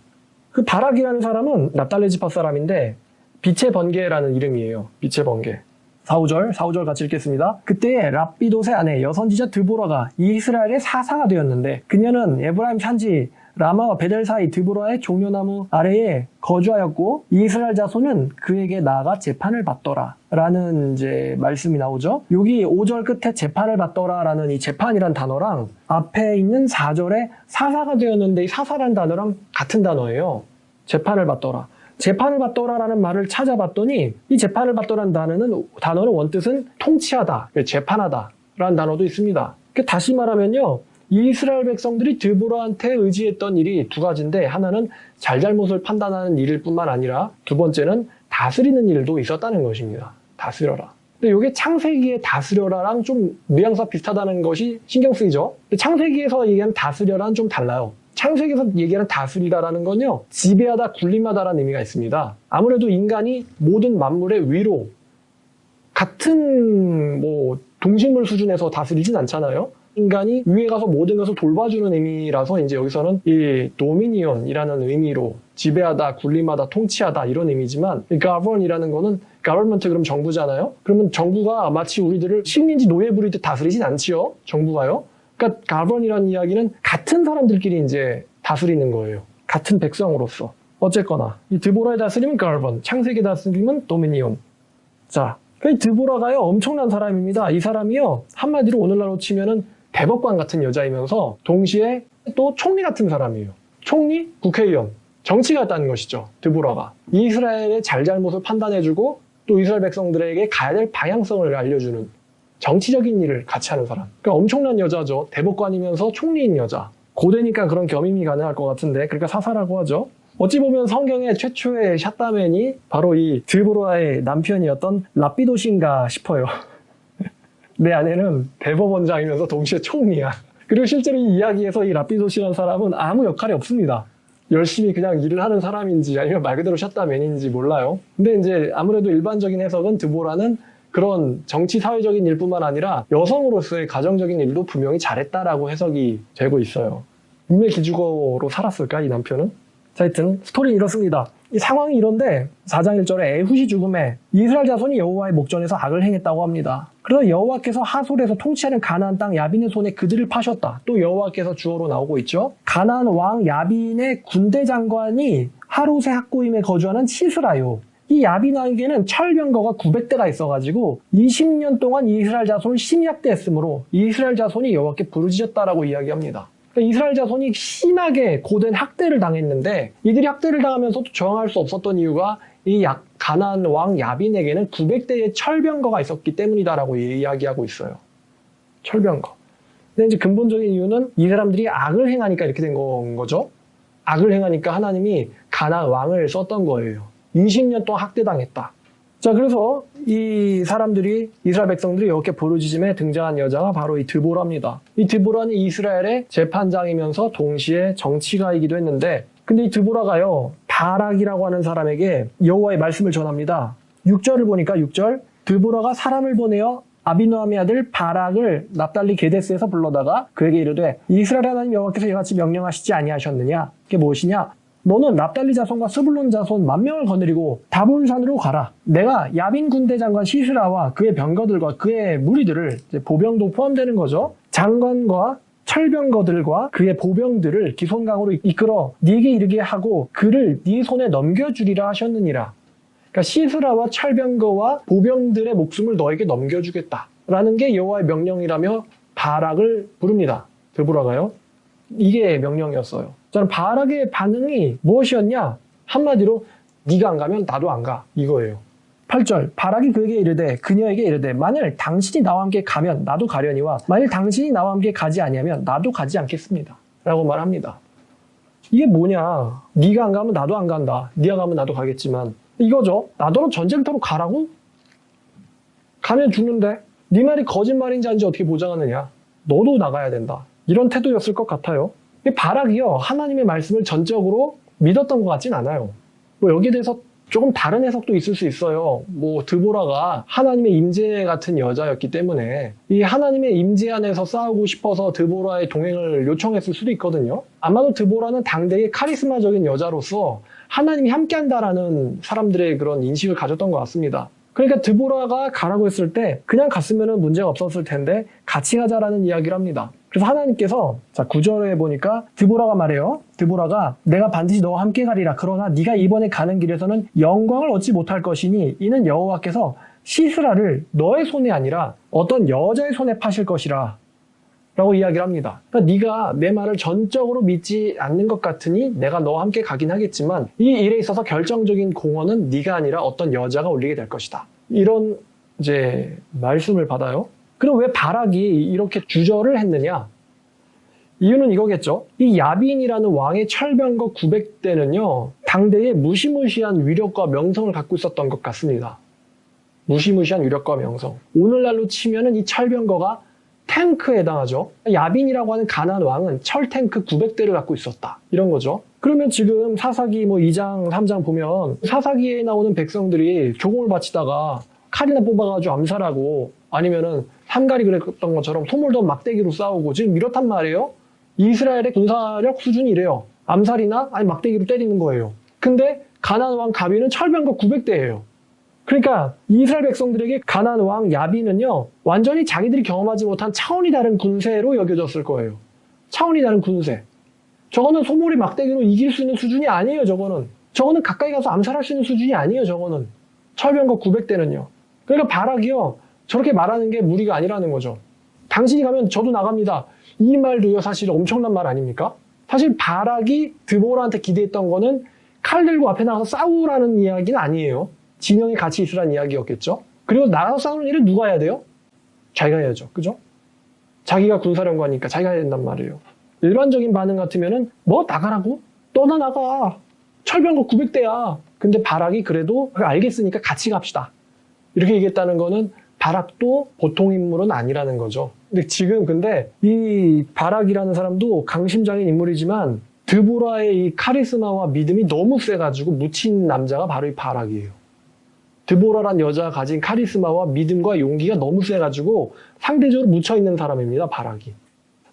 그 바락이라는 사람은 납달레 지파 사람인데 빛의 번개라는 이름이에요. 빛의 번개. 4, 5절 같이 읽겠습니다. 그때에 랍비돗의 아내 여선지자 드보라가 이스라엘의 사사가 되었는데 그녀는 에브라임 산지 라마와 베델 사이 드보라의 종려나무 아래에 거주하였고 이스라엘 자손은 그에게 나아가 재판을 받더라 라는 이제 말씀이 나오죠. 여기 5절 끝에 재판을 받더라 라는 이 재판이란 단어랑 앞에 있는 4절에 사사가 되었는데 이 사사란 단어랑 같은 단어예요. 재판을 받더라. 재판을 받더라라는 말을 찾아봤더니 이 재판을 받더라는 단어는 원뜻은 통치하다, 재판하다 라는 단어도 있습니다. 다시 말하면요. 이스라엘 백성들이 드보라한테 의지했던 일이 두 가지인데 하나는 잘잘못을 판단하는 일일 뿐만 아니라 두 번째는 다스리는 일도 있었다는 것입니다. 다스려라. 근데 이게 창세기의 다스려라랑 좀 뉘앙스가 비슷하다는 것이 신경 쓰이죠. 근데 창세기에서 얘기하는 다스려라는 좀 달라요. 창세기에서 얘기하는 다스리다라는 건요. 지배하다, 군림하다라는 의미가 있습니다. 아무래도 인간이 모든 만물의 위로 같은 동식물 수준에서 다스리진 않잖아요. 인간이 위에 가서 모든 것을 돌봐주는 의미라서 이제 여기서는 이 도미니언이라는 의미로 지배하다, 군림하다, 통치하다 이런 의미지만 이 govern이라는 거는 government 그럼 정부잖아요. 그러면 정부가 마치 우리들을 식민지 노예 부리듯 다스리진 않지요. 정부가요. 그러니까 govern이라는 이야기는 같은 사람들끼리 이제 다스리는 거예요. 같은 백성으로서. 어쨌거나 이 드보라의 다스림은 govern, 창세기 다스림은 dominion. 자, 이 드보라가요 엄청난 사람입니다. 이 사람이요 한마디로 오늘날로 치면은 대법관 같은 여자이면서 동시에 또 총리 같은 사람이에요. 총리, 국회의원, 정치가 있다는 것이죠. 드보라가. 이스라엘의 잘잘못을 판단해주고 또 이스라엘 백성들에게 가야 될 방향성을 알려주는 정치적인 일을 같이 하는 사람. 그러니까 엄청난 여자죠. 대법관이면서 총리인 여자. 고대니까 그런 겸임이 가능할 것 같은데 그러니까 사사라고 하죠. 어찌 보면 성경의 최초의 샷다맨이 바로 이 드보라의 남편이었던 랍비돗인가 싶어요. 내 아내는 대법원장이면서 동시에 총리야. 그리고 실제로 이 이야기에서 이 랍비돗이라는 사람은 아무 역할이 없습니다. 열심히 그냥 일을 하는 사람인지 아니면 말 그대로 샷다맨인지 몰라요. 근데 이제 아무래도 일반적인 해석은 드보라는 그런 정치 사회적인 일뿐만 아니라 여성으로서의 가정적인 일도 분명히 잘했다라고 해석이 되고 있어요. 인맥 기주거로 살았을까 이 남편은? 자, 하여튼 스토리는 이렇습니다. 이 상황이 이런데 4장 1절에 에훗이 죽음에 이스라엘 자손이 여호와의 목전에서 악을 행했다고 합니다. 그래서 여호와께서 하솔에서 통치하는 가나안 땅 야빈의 손에 그들을 파셨다. 또 여호와께서 주어로 나오고 있죠. 가나안 왕 야빈의 군대 장관이 하롯의 학고임에 거주하는 시스라요. 이 야빈왕에게는 철병거가 900대가 있어가지고 20년 동안 이스라엘 자손을 심약대 했으므로 이스라엘 자손이 여호와께 부르짖었다라고 이야기합니다. 그러니까 이스라엘 자손이 심하게 고된 학대를 당했는데 이들이 학대를 당하면서도 저항할 수 없었던 이유가 이 가나안 왕 야빈에게는 900대의 철병거가 있었기 때문이다라고 이야기하고 있어요. 철병거. 근데 이제 근본적인 이유는 이 사람들이 악을 행하니까 이렇게 된 거죠. 악을 행하니까 하나님이 가나안 왕을 썼던 거예요. 20년 동안 학대당했다. 자, 그래서 이 사람들이, 이스라엘 백성들이 이렇게 부르짖음에 등장한 여자가 바로 이 드보라입니다. 이 드보라는 이스라엘의 재판장이면서 동시에 정치가이기도 했는데, 근데 이 드보라가요, 바락이라고 하는 사람에게 여호와의 말씀을 전합니다. 6절을 보니까 6절, 드보라가 사람을 보내어 아비노함의 아들 바락을 납달리 게데스에서 불러다가 그에게 이르되 이스라엘 하나님 여호와께서 이같이 명령하시지 아니하셨느냐? 그게 무엇이냐? 너는 납달리 자손과 스불론 자손 10,000명을 거느리고 다볼산으로 가라. 내가 야빈 군대 장관 시스라와 그의 병거들과 그의 무리들을, 이제 보병도 포함되는 거죠. 장관과 철병거들과 그의 보병들을 기손강으로 이끌어 네게 이르게 하고 그를 네 손에 넘겨주리라 하셨느니라. 그러니까 시스라와 철병거와 보병들의 목숨을 너에게 넘겨주겠다라는 게 여호와의 명령이라며 바락을 부릅니다. 드보라가요. 이게 명령이었어요. 저는 바락의 반응이 무엇이었냐? 한마디로 네가 안 가면 나도 안 가. 이거예요. 8절 바락이 그에게 이르되 그녀에게 이르되 만일 당신이 나와 함께 가면 나도 가려니와 만일 당신이 나와 함께 가지 아니하면 나도 가지 않겠습니다. 라고 말합니다. 이게 뭐냐? 네가 안 가면 나도 안 간다. 네가 가면 나도 가겠지만 이거죠. 나더러 전쟁터로 가라고? 가면 죽는데? 네 말이 거짓말인지 아닌지 어떻게 보장하느냐? 너도 나가야 된다. 이런 태도였을 것 같아요. 바락이요, 하나님의 말씀을 전적으로 믿었던 것 같진 않아요. 여기에 대해서 조금 다른 해석도 있을 수 있어요. 드보라가 하나님의 임재 같은 여자였기 때문에 이 하나님의 임재 안에서 싸우고 싶어서 드보라의 동행을 요청했을 수도 있거든요. 아마도 드보라는 당대의 카리스마적인 여자로서 하나님이 함께한다라는 사람들의 그런 인식을 가졌던 것 같습니다. 그러니까 드보라가 가라고 했을 때 그냥 갔으면 문제가 없었을 텐데 같이 가자라는 이야기를 합니다. 그래서 하나님께서 자 9절에 보니까 드보라가 말해요. 드보라가 내가 반드시 너와 함께 가리라. 그러나 네가 이번에 가는 길에서는 영광을 얻지 못할 것이니 이는 여호와께서 시스라를 너의 손에 아니라 어떤 여자의 손에 파실 것이라 라고 이야기를 합니다. 그러니까 네가 내 말을 전적으로 믿지 않는 것 같으니 내가 너와 함께 가긴 하겠지만 이 일에 있어서 결정적인 공헌은 네가 아니라 어떤 여자가 올리게 될 것이다. 이런 이제 말씀을 받아요. 그럼 왜 바락이 이렇게 주저를 했느냐? 이유는 이거겠죠. 이 야빈이라는 왕의 철병거 900대는요. 당대에 무시무시한 위력과 명성을 갖고 있었던 것 같습니다. 무시무시한 위력과 명성. 오늘날로 치면은 이 철병거가 탱크에 해당하죠. 야빈이라고 하는 가나안 왕은 철탱크 900대를 갖고 있었다. 이런 거죠. 그러면 지금 사사기 2장, 3장 보면 사사기에 나오는 백성들이 조공을 바치다가 칼이나 뽑아가지고 암살하고 아니면은 삼가리 그랬던 것처럼 소몰던 막대기로 싸우고 지금 이렇단 말이에요. 이스라엘의 군사력 수준이 이래요. 암살이나 아니 막대기로 때리는 거예요. 근데 가나안 왕 가빈은 철병거 900대예요. 그러니까 이스라엘 백성들에게 가나안 왕 야빈은요 완전히 자기들이 경험하지 못한 차원이 다른 군세로 여겨졌을 거예요. 차원이 다른 군세. 저거는 소몰이 막대기로 이길 수 있는 수준이 아니에요. 저거는 가까이 가서 암살할 수 있는 수준이 아니에요. 저거는 철병거 900대는요. 그러니까 바락이요 저렇게 말하는 게 무리가 아니라는 거죠. 당신이 가면 저도 나갑니다. 이 말도요 사실 엄청난 말 아닙니까? 사실 바락이 드보라한테 기대했던 거는 칼 들고 앞에 나가서 싸우라는 이야기는 아니에요. 진영이 같이 있으라는 이야기였겠죠. 그리고 나가서 싸우는 일은 누가 해야 돼요? 자기가 해야죠. 그죠? 자기가 군사령관이니까 자기가 해야 된단 말이에요. 일반적인 반응 같으면은 뭐 나가라고? 너나 나가. 철병거 900대야. 근데 바락이 그래도 알겠으니까 같이 갑시다. 이렇게 얘기했다는 거는 바락도 보통 인물은 아니라는 거죠. 근데 이 바락이라는 사람도 강심장인 인물이지만 드보라의 이 카리스마와 믿음이 너무 세가지고 묻힌 남자가 바로 이 바락이에요. 드보라란 여자가 가진 카리스마와 믿음과 용기가 너무 세가지고 상대적으로 묻혀있는 사람입니다. 바락이.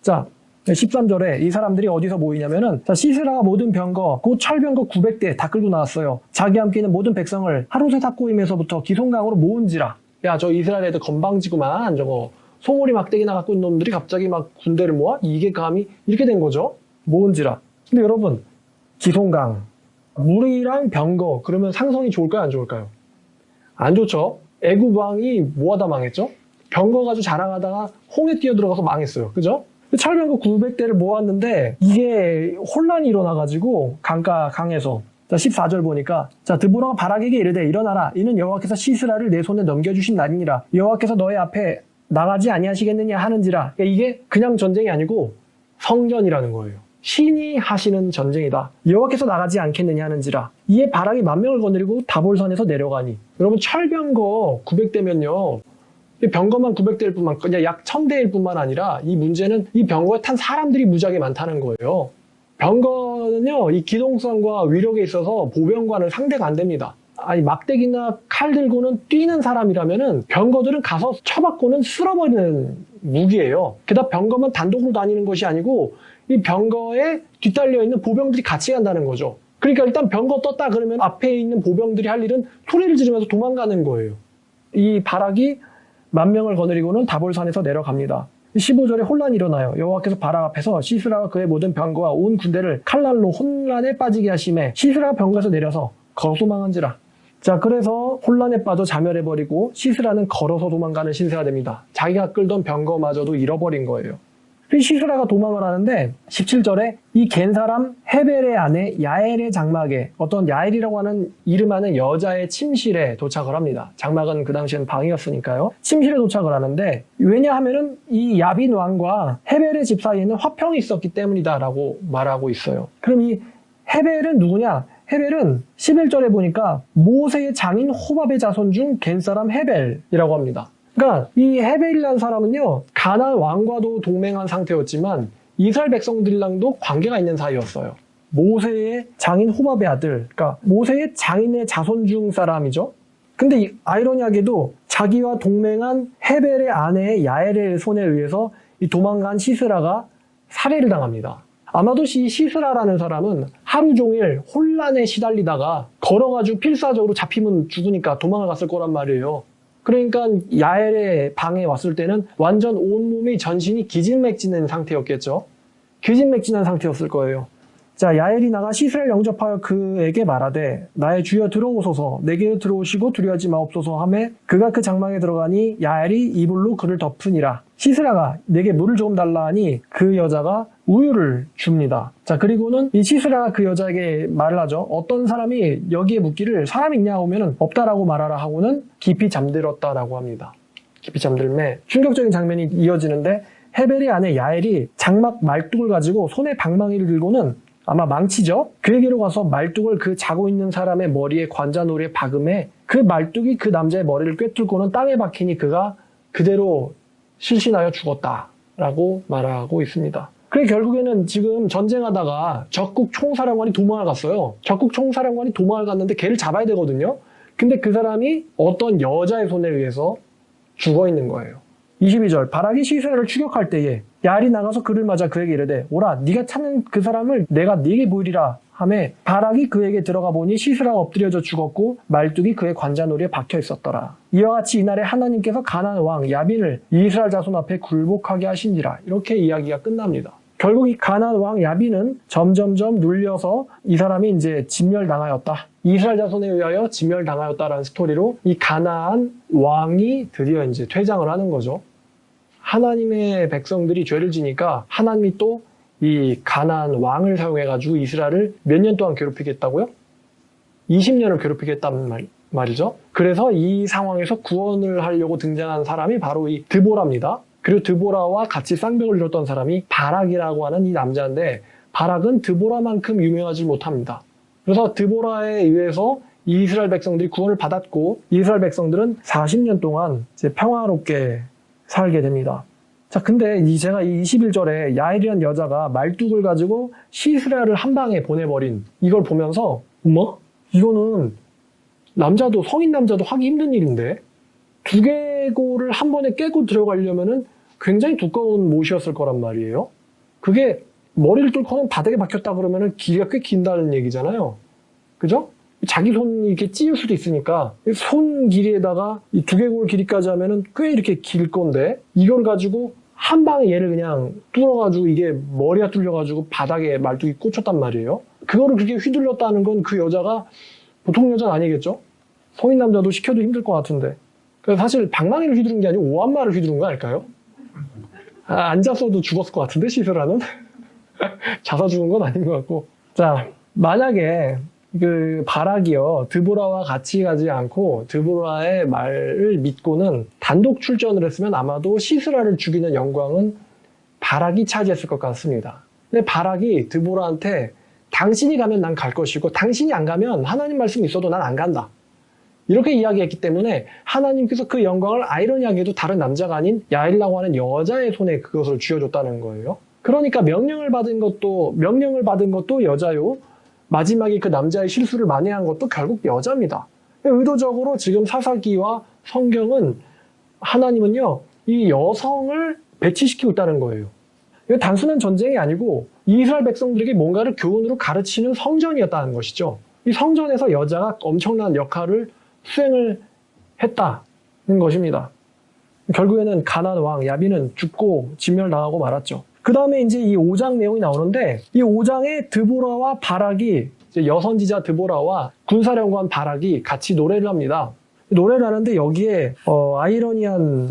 자 13절에 이 사람들이 어디서 모이냐면은 자 시스라가 모든 병거 곧 철병거 900대 다 끌고 나왔어요. 자기와 함께 있는 모든 백성을 하루세 탁고임에서부터 기송강으로 모은지라. 야 저 이스라엘 애들 건방지구만. 저거 소몰이 막대기나 갖고 있는 놈들이 갑자기 막 군대를 모아? 이게 감히 이렇게 된 거죠. 모은지라. 근데 여러분 기송강 물이랑 병거 그러면 상성이 좋을까요? 안 좋을까요? 안 좋죠. 애굽 왕이 뭐하다 망했죠? 병거 가지고 자랑하다가 홍해 뛰어들어가서 망했어요. 그죠? 철병거 900대를 모았는데 이게 혼란이 일어나가지고 강에서 자 14절 보니까 자 드보라가 바락에게 이르되 일어나라 이는 여호와께서 시스라를 내 손에 넘겨주신 날이니라 여호와께서 너의 앞에 나가지 아니하시겠느냐 하는지라. 그러니까 이게 그냥 전쟁이 아니고 성전이라는 거예요. 신이 하시는 전쟁이다. 여호와께서 나가지 않겠느냐 하는지라. 이에 바락이 만명을 거느리고 다볼산에서 내려가니. 여러분 철병거 900대면요. 병거만 900대일 뿐만 그냥 약 1000대일 뿐만 아니라 이 문제는 이 병거에 탄 사람들이 무지하게 많다는 거예요. 병거는요. 이 기동성과 위력에 있어서 보병과는 상대가 안 됩니다. 아니 막대기나 칼 들고는 뛰는 사람이라면은 병거들은 가서 쳐박고는 쓸어버리는 무기예요. 게다가 병거만 단독으로 다니는 것이 아니고 이 병거에 뒤딸려 있는 보병들이 같이 간다는 거죠. 그러니까 일단 병거 떴다 그러면 앞에 있는 보병들이 할 일은 소리를 지르면서 도망가는 거예요. 이 바락이 만명을 거느리고는 다볼산에서 내려갑니다. 15절에 혼란이 일어나요. 여호와께서 바락 앞에서 시스라와 그의 모든 병거와 온 군대를 칼날로 혼란에 빠지게 하심에 시스라가 병거에서 내려서 걸어 도망한지라. 자 그래서 혼란에 빠져 자멸해버리고 시스라는 걸어서 도망가는 신세가 됩니다. 자기가 끌던 병거마저도 잃어버린 거예요. 시스라가 도망을 하는데 17절에 이 갠 사람 헤벨의 아내 야엘의 장막에 어떤 야엘이라고 하는 이름하는 여자의 침실에 도착을 합니다. 장막은 그 당시에는 방이었으니까요. 침실에 도착을 하는데 왜냐하면은 이 야빈 왕과 헤벨의 집 사이에는 화평이 있었기 때문이다라고 말하고 있어요. 그럼 이 헤벨은 누구냐? 헤벨은 11절에 보니까 모세의 장인 호밥의 자손 중 갠 사람 헤벨이라고 합니다. 그러니까 이 헤벨이라는 사람은요 가나안 왕과도 동맹한 상태였지만 이스라엘 백성들랑도 관계가 있는 사이였어요. 모세의 장인 호밥의 아들, 그러니까 모세의 장인의 자손 중 사람이죠. 근데 아이러니하게도 자기와 동맹한 헤벨의 아내 야엘의 손에 의해서 이 도망간 시스라가 살해를 당합니다. 아마도 이 시스라라는 사람은 하루 종일 혼란에 시달리다가 걸어가지고 필사적으로 잡히면 죽으니까 도망을 갔을 거란 말이에요. 그러니까 야엘의 방에 왔을 때는 완전 온몸이 전신이 기진맥진한 상태였겠죠. 기진맥진한 상태였을 거예요. 자, 야엘이 나가 시스라를 영접하여 그에게 말하되 나의 주여 들어오소서 내게로 들어오시고 두려워하지 마옵소서 하매 그가 그 장막에 들어가니 야엘이 이불로 그를 덮으니라. 시스라가 내게 물을 조금 달라 하니 그 여자가 우유를 줍니다. 자, 그리고는 이 시스라가 그 여자에게 말을 하죠. 어떤 사람이 여기에 묻기를 사람이 있냐 하면은 없다라고 말하라 하고는 깊이 잠들었다라고 합니다. 깊이 잠들매 충격적인 장면이 이어지는데 헤벨의 아내 야엘이 장막 말뚝을 가지고 손에 방망이를 들고는 아마 망치죠? 그에게로 가서 말뚝을 그 자고 있는 사람의 머리에 관자놀이에 박음에 그 말뚝이 그 남자의 머리를 꿰뚫고는 땅에 박히니 그가 그대로 실신하여 죽었다라고 말하고 있습니다. 그래 결국에는 지금 전쟁하다가 적국 총사령관이 도망을 갔어요. 적국 총사령관이 도망을 갔는데 걔를 잡아야 되거든요. 근데 그 사람이 어떤 여자의 손에 의해서 죽어 있는 거예요. 22절 바락이 시스라를 추격할 때에 야엘이 나가서 그를 맞아 그에게 이르되 오라 네가 찾는 그 사람을 내가 네게 보이리라 하매 바락이 그에게 들어가 보니 시스라가 엎드려져 죽었고 말뚝이 그의 관자놀이에 박혀 있었더라. 이와 같이 이날에 하나님께서 가나안 왕 야빈을 이스라엘 자손 앞에 굴복하게 하신지라. 이렇게 이야기가 끝납니다. 결국 이 가나안 왕 야빈은 점점점 눌려서 이 사람이 이제 진멸당하였다. 이스라엘 자손에 의하여 진멸당하였다라는 스토리로 이 가나안 왕이 드디어 이제 퇴장을 하는 거죠. 하나님의 백성들이 죄를 지니까 하나님이 또 이 가나안 왕을 사용해가지고 이스라엘을 몇 년 동안 괴롭히겠다고요? 20년을 괴롭히겠다는 말이죠. 그래서 이 상황에서 구원을 하려고 등장한 사람이 바로 이 드보라입니다. 그리고 드보라와 같이 쌍벽을 이뤘던 사람이 바락이라고 하는 이 남자인데 바락은 드보라만큼 유명하지 못합니다. 그래서 드보라에 의해서 이스라엘 백성들이 구원을 받았고 이스라엘 백성들은 40년 동안 이제 평화롭게 살게 됩니다. 자, 근데 제가 이 21절에 야엘이라는 여자가 말뚝을 가지고 시스라를 한 방에 보내버린 이걸 보면서 이거는 남자도 성인 남자도 하기 힘든 일인데 두개골을 한 번에 깨고 들어가려면은 굉장히 두꺼운 못이었을 거란 말이에요. 그게 머리를 뚫고는 바닥에 박혔다 그러면은 길이가 꽤 긴다는 얘기잖아요. 그죠? 자기 손이 이렇게 찌을 수도 있으니까 손 길이에다가 이 두개골 길이까지 하면은 꽤 이렇게 길 건데 이걸 가지고 한 방에 얘를 그냥 뚫어가지고 이게 머리가 뚫려가지고 바닥에 말뚝이 꽂혔단 말이에요. 그거를 그렇게 휘둘렀다는 건 그 여자가 보통 여자는 아니겠죠? 성인 남자도 시켜도 힘들 것 같은데. 그래서 사실 방망이를 휘두른 게 아니고 오한마를 휘두른 거 아닐까요? 앉았어도 죽었을 것 같은데 시스라는? 자서 죽은 건 아닌 것 같고. 자, 만약에 그 바락이요 드보라와 같이 가지 않고 드보라의 말을 믿고는 단독 출전을 했으면 아마도 시스라를 죽이는 영광은 바락이 차지했을 것 같습니다. 근데 바락이 드보라한테 당신이 가면 난 갈 것이고 당신이 안 가면 하나님 말씀이 있어도 난 안 간다. 이렇게 이야기했기 때문에 하나님께서 그 영광을 아이러니하게도 다른 남자가 아닌 야엘이라고 하는 여자의 손에 그것을 쥐어줬다는 거예요. 그러니까 명령을 받은 것도 여자요. 마지막에 그 남자의 실수를 만회한 것도 결국 여자입니다. 의도적으로 지금 사사기와 성경은 하나님은요 이 여성을 배치시키고 있다는 거예요. 이거 단순한 전쟁이 아니고 이스라엘 백성들에게 뭔가를 교훈으로 가르치는 성전이었다는 것이죠. 이 성전에서 여자가 엄청난 역할을 수행을 했다는 것입니다. 결국에는 가나안 왕 야빈은 죽고 진멸당하고 말았죠. 그 다음에 이제 이 5장 내용이 나오는데 이 5장에 드보라와 바락이 여선지자 드보라와 군사령관 바락이 같이 노래를 합니다. 노래를 하는데 여기에 아이러니한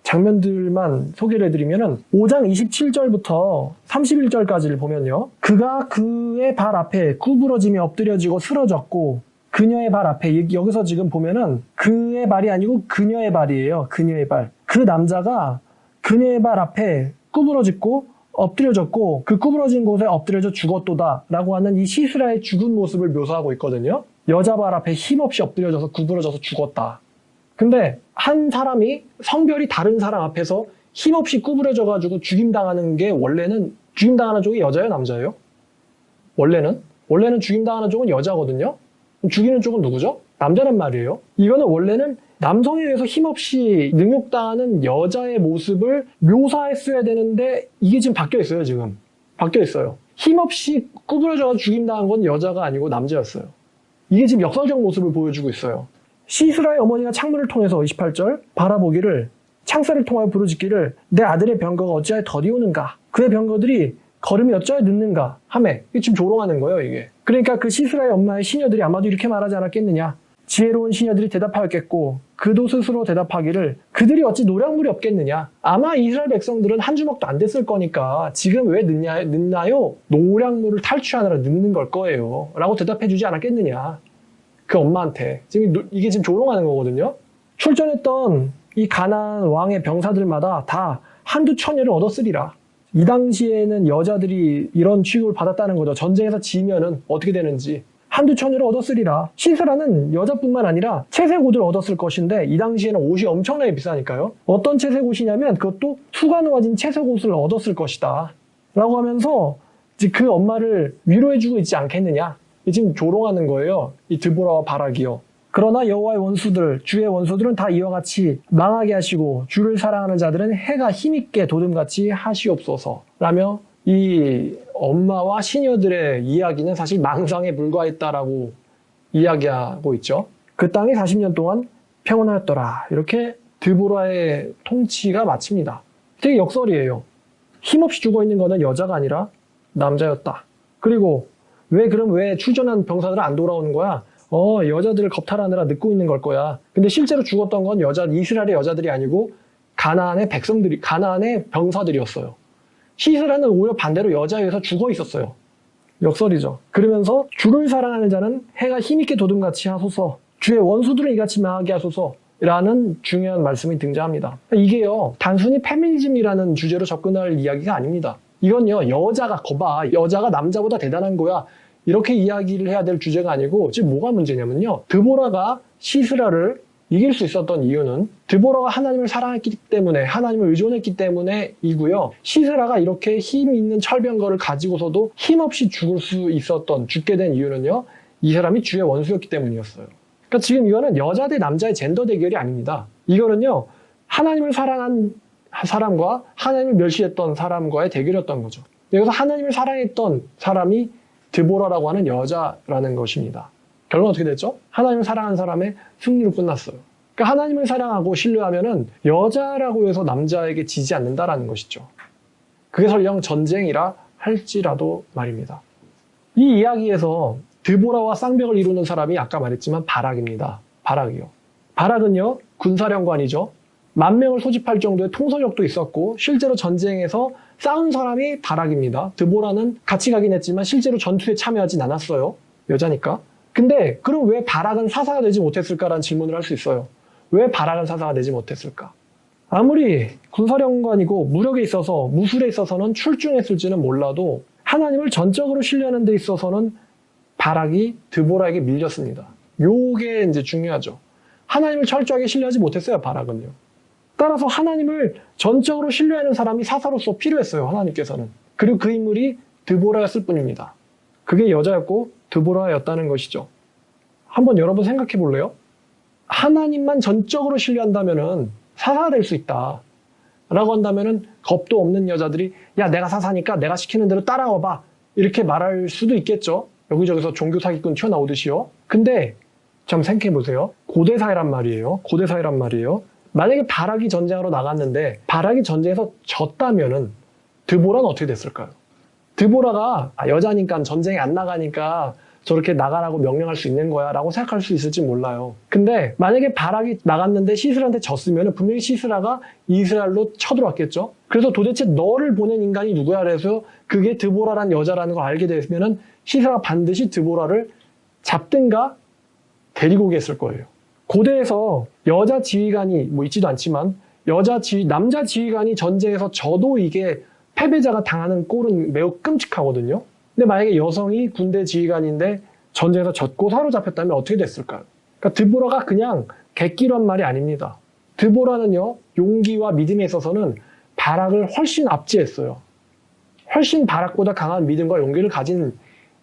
장면들만 소개를 해드리면은 5장 27절부터 31절까지를 보면요. 그가 그의 발 앞에 구부러지며 엎드려지고 쓰러졌고 그녀의 발 앞에 여기서 지금 보면은 그의 발이 아니고 그녀의 발이에요. 그녀의 발. 그 남자가 그녀의 발 앞에 구부러졌고 엎드려졌고 그 구부러진 곳에 엎드려져 죽었도다 라고 하는 이 시스라의 죽은 모습을 묘사하고 있거든요. 여자 발 앞에 힘없이 엎드려져서 구부러져서 죽었다. 근데 한 사람이 성별이 다른 사람 앞에서 힘없이 구부러져가지고 죽임당하는 게 원래는 죽임당하는 쪽이 여자예요, 남자예요? 원래는 죽임당하는 쪽은 여자거든요. 죽이는 쪽은 누구죠? 남자란 말이에요. 이거는 원래는 남성에 의해서 힘없이 능욕당하는 여자의 모습을 묘사했어야 되는데 이게 지금 바뀌어 있어요, 지금. 바뀌어 있어요. 힘없이 구부러져 죽임당한 건 여자가 아니고 남자였어요. 이게 지금 역사적 모습을 보여주고 있어요. 시스라의 어머니가 창문을 통해서 28절 바라보기를 창살을 통하여 부르짖기를 내 아들의 병거가 어찌하여 더디오는가 그의 병거들이 걸음이 어찌하여 늦는가 하매 이게 지금 조롱하는 거예요. 이게 그러니까 그 시스라의 엄마의 시녀들이 아마도 이렇게 말하지 않았겠느냐. 지혜로운 시녀들이 대답하였겠고 그도 스스로 대답하기를 그들이 어찌 노량물이 없겠느냐. 아마 이스라엘 백성들은 한 주먹도 안 됐을 거니까 지금 왜 늦나요? 노량물을 탈취하느라 늦는 걸 거예요 라고 대답해 주지 않았겠느냐. 그 엄마한테 지금 이게 지금 조롱하는 거거든요. 출전했던 이 가나안 왕의 병사들마다 다 한두 처녀를 얻었으리라. 이 당시에는 여자들이 이런 취급을 받았다는 거죠. 전쟁에서 지면은 어떻게 되는지. 한두 처녀를 얻었으리라. 시스라는 여자뿐만 아니라 채색 옷을 얻었을 것인데 이 당시에는 옷이 엄청나게 비싸니까요. 어떤 채색 옷이냐면 그것도 수가 놓아진 채색 옷을 얻었을 것이다 라고 하면서 그 엄마를 위로해주고 있지 않겠느냐. 지금 조롱하는 거예요. 이 드보라와 바락이요. 그러나 여호와의 원수들, 주의 원수들은 다 이와 같이 망하게 하시고 주를 사랑하는 자들은 해가 힘있게 도둠같이 하시옵소서 라며 이 엄마와 시녀들의 이야기는 사실 망상에 불과했다라고 이야기하고 있죠. 그 땅이 40년 동안 평온하였더라. 이렇게 드보라의 통치가 마칩니다. 되게 역설이에요. 힘없이 죽어있는 거는 여자가 아니라 남자였다. 그리고 왜 출전한 병사들은 안 돌아오는 거야? 여자들을 겁탈하느라 늦고 있는 걸 거야. 근데 실제로 죽었던 건 이스라엘의 여자들이 아니고 가나안의 백성들이, 가나안의 병사들이었어요. 시스라는 오히려 반대로 여자에 의해서 죽어 있었어요. 역설이죠. 그러면서 주를 사랑하는 자는 해가 힘있게 도둠같이 하소서, 주의 원수들은 이같이 망하게 하소서 라는 중요한 말씀이 등장합니다. 이게요, 단순히 페미니즘이라는 주제로 접근할 이야기가 아닙니다. 이건요, 여자가 남자보다 대단한 거야 이렇게 이야기를 해야 될 주제가 아니고 지금 뭐가 문제냐면요, 드보라가 시스라를 이길 수 있었던 이유는 드보라가 하나님을 사랑했기 때문에, 하나님을 의존했기 때문에이고요. 시스라가 이렇게 힘 있는 철병거를 가지고서도 힘없이 죽게 된 이유는요, 이 사람이 주의 원수였기 때문이었어요. 그러니까 지금 이거는 여자 대 남자의 젠더 대결이 아닙니다. 이거는요, 하나님을 사랑한 사람과 하나님을 멸시했던 사람과의 대결이었던 거죠. 여기서 하나님을 사랑했던 사람이 드보라라고 하는 여자라는 것입니다. 결론은 어떻게 됐죠? 하나님을 사랑한 사람의 승리로 끝났어요. 그러니까 하나님을 사랑하고 신뢰하면은 여자라고 해서 남자에게 지지 않는다라는 것이죠. 그게 설령 전쟁이라 할지라도 말입니다. 이 이야기에서 드보라와 쌍벽을 이루는 사람이 아까 말했지만 바락입니다. 바락이요. 바락은요, 군사령관이죠. 10,000명을 소집할 정도의 통솔력도 있었고 실제로 전쟁에서 싸운 사람이 바락입니다. 드보라는 같이 가긴 했지만 실제로 전투에 참여하진 않았어요. 여자니까. 근데 그럼 왜 바락은 사사가 되지 못했을까라는 질문을 할 수 있어요. 왜 바락은 사사가 되지 못했을까? 아무리 군사령관이고 무력에 있어서, 무술에 있어서는 출중했을지는 몰라도 하나님을 전적으로 신뢰하는 데 있어서는 바락이 드보라에게 밀렸습니다. 요게 이제 중요하죠. 하나님을 철저하게 신뢰하지 못했어요, 바락은요. 따라서 하나님을 전적으로 신뢰하는 사람이 사사로서 필요했어요, 하나님께서는. 그리고 그 인물이 드보라였을 뿐입니다. 그게 여자였고 드보라였다는 것이죠. 한번 여러분 생각해 볼래요? 하나님만 전적으로 신뢰한다면은 사사가 될 수 있다 라고 한다면은 겁도 없는 여자들이 야, 내가 사사니까 내가 시키는 대로 따라와봐 이렇게 말할 수도 있겠죠. 여기저기서 종교 사기꾼 튀어나오듯이요. 근데 좀 생각해 보세요. 고대사회란 말이에요. 만약에 바락이 전쟁하러 나갔는데 바락이 전쟁에서 졌다면은 드보라는 어떻게 됐을까요? 드보라가 여자니까 전쟁에 안 나가니까 저렇게 나가라고 명령할 수 있는 거야 라고 생각할 수 있을지 몰라요. 근데 만약에 바락이 나갔는데 시스라한테 졌으면 분명히 시스라가 이스라엘로 쳐들어왔겠죠. 그래서 도대체 너를 보낸 인간이 누구야? 그래서 그게 드보라란 여자라는 걸 알게 되면 시스라가 반드시 드보라를 잡든가 데리고 오겠을 거예요. 고대에서 여자 지휘관이 있지도 않지만 남자 지휘관이 전쟁에서 져도 이게 패배자가 당하는 꼴은 매우 끔찍하거든요. 근데 만약에 여성이 군대 지휘관인데 전쟁에서 졌고 사로잡혔다면 어떻게 됐을까요? 그러니까 드보라가 그냥 객기로 한 말이 아닙니다. 드보라는요, 용기와 믿음에 있어서는 바락을 훨씬 압제했어요. 훨씬 바락보다 강한 믿음과 용기를 가진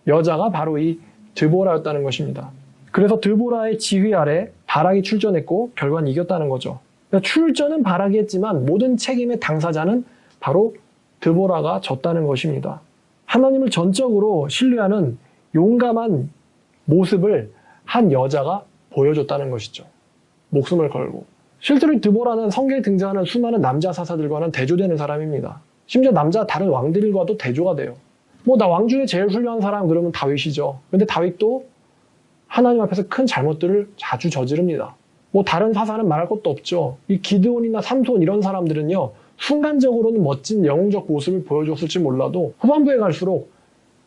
여자가 바로 이 드보라였다는 것입니다. 그래서 드보라의 지휘 아래 바락이 출전했고 결과는 이겼다는 거죠. 그러니까 출전은 바락이 했지만 모든 책임의 당사자는 바로 드보라가 졌다는 것입니다. 하나님을 전적으로 신뢰하는 용감한 모습을 한 여자가 보여줬다는 것이죠. 목숨을 걸고. 실제로 드보라는 성경에 등장하는 수많은 남자 사사들과는 대조되는 사람입니다. 심지어 남자 다른 왕들과도 대조가 돼요. 나 왕 중에 제일 훌륭한 사람 그러면 다윗이죠. 근데 다윗도 하나님 앞에서 큰 잘못들을 자주 저지릅니다. 다른 사사는 말할 것도 없죠. 이 기드온이나 삼손 이런 사람들은요, 순간적으로는 멋진 영웅적 모습을 보여줬을지 몰라도 후반부에 갈수록